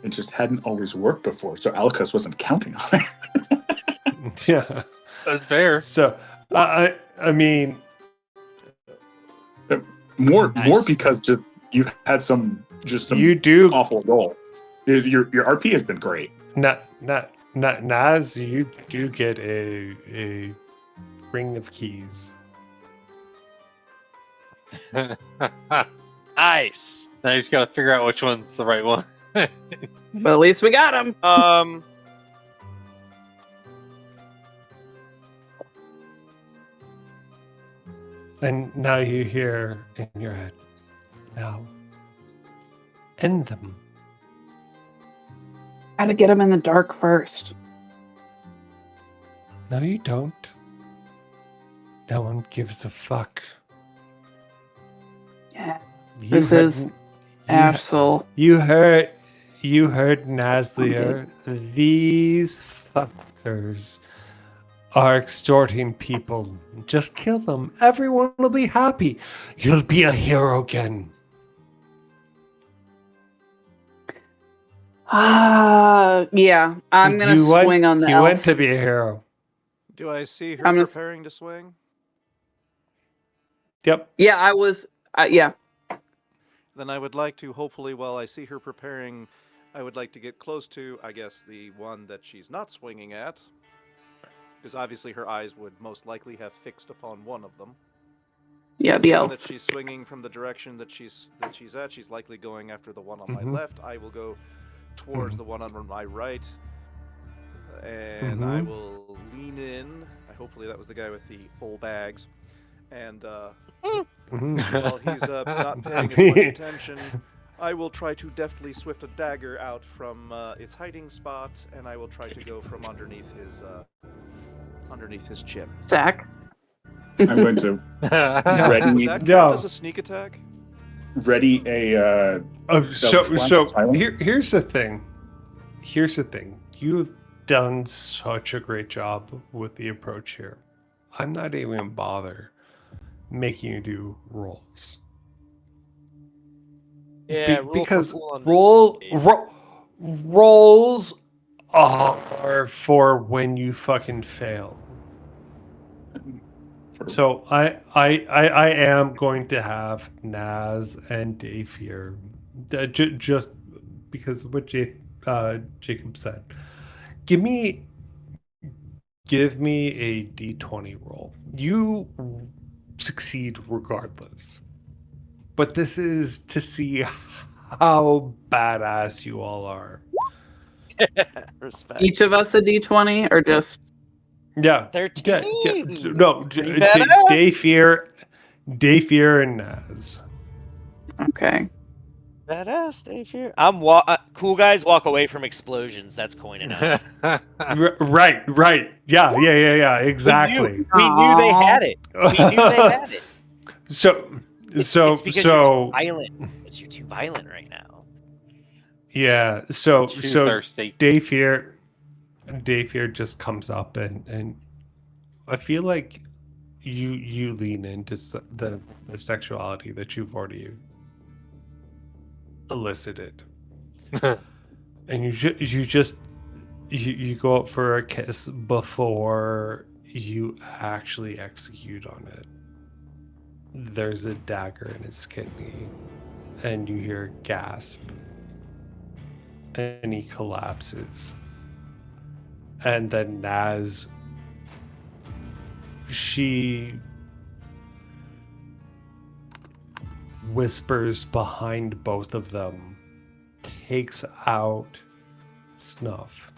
it just hadn't always worked before, so Alcus wasn't counting on it. Yeah. That's fair. So I mean, More Nice. because just you've had some you do awful roll. Your RP has been great. not Naz. You do get a ring of keys. Nice. Now you just gotta figure out which one's the right one. But at least we got them. And now you hear in your head, now end them. Gotta get him in the dark first. No, you don't. No one gives a fuck. Yeah. You This heard- is you- Absol. You heard Nazlier. These fuckers are extorting people. Just kill them. Everyone will be happy. You'll be a hero again. Yeah. I'm gonna You want- swing on the You elf. want to be a hero. Do I see her I'm gonna preparing to swing? Yep. Yeah, I was. Yeah. Then I would like to, hopefully, while I see her preparing, I would like to get close to, I guess, the one that she's not swinging at. Because obviously her eyes would most likely have fixed upon one of them. Yeah, the Now elf. that she's swinging from the direction that she's at, she's likely going after the one on my Mhm. left. I will go towards Mhm. the one on my right. And I Mhm. will lean in. Hopefully that was the guy with the full bags. And Mhm. while he's not paying as much attention, I will try to deftly swift a dagger out from its hiding spot, and I will try to go from underneath his chin. Zach. I'm going to ready Would that count No. as a sneak attack? ready a silent. Here's the thing. Here's the thing. You've done such a great job with the approach here. I'm not even bother making you do rolls. Yeah, Because rolls are for when you fucking fail. So I am going to have Naz and Dave here, just because of what Jacob said. Give me a d20 roll. You succeed regardless, but this is to see how badass you all are. Respect. Each of us a d20 or just. Yeah, 13. no, Pretty badass. Dave here, and Naz. Okay. Badass, Dave here. Cool guys walk away from explosions. That's coining out. Right. Yeah. Exactly. We knew they had it. We knew they had it. So It's because you're too violent. You're too violent right now. yeah. So Too thirsty. Dave here just comes up and I feel like you lean into the sexuality that you've already elicited, and you go out for a kiss before you actually execute on it. There's a dagger in his kidney, and you hear a gasp, and he collapses. And then Naz, she whispers behind both of them, takes out Snuff,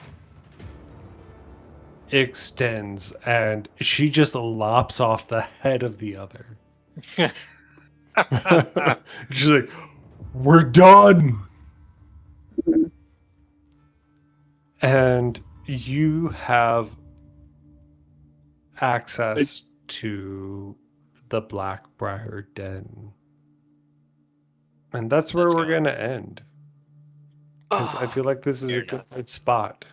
extends, and she just lops off the head of the other. She's like, "We're done." And you have access to the Blackbriar Den. And that's where Let's we're go. going to end. Because I feel like this is fair a good spot.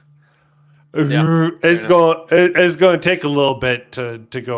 Yeah, It's going to take a little bit to go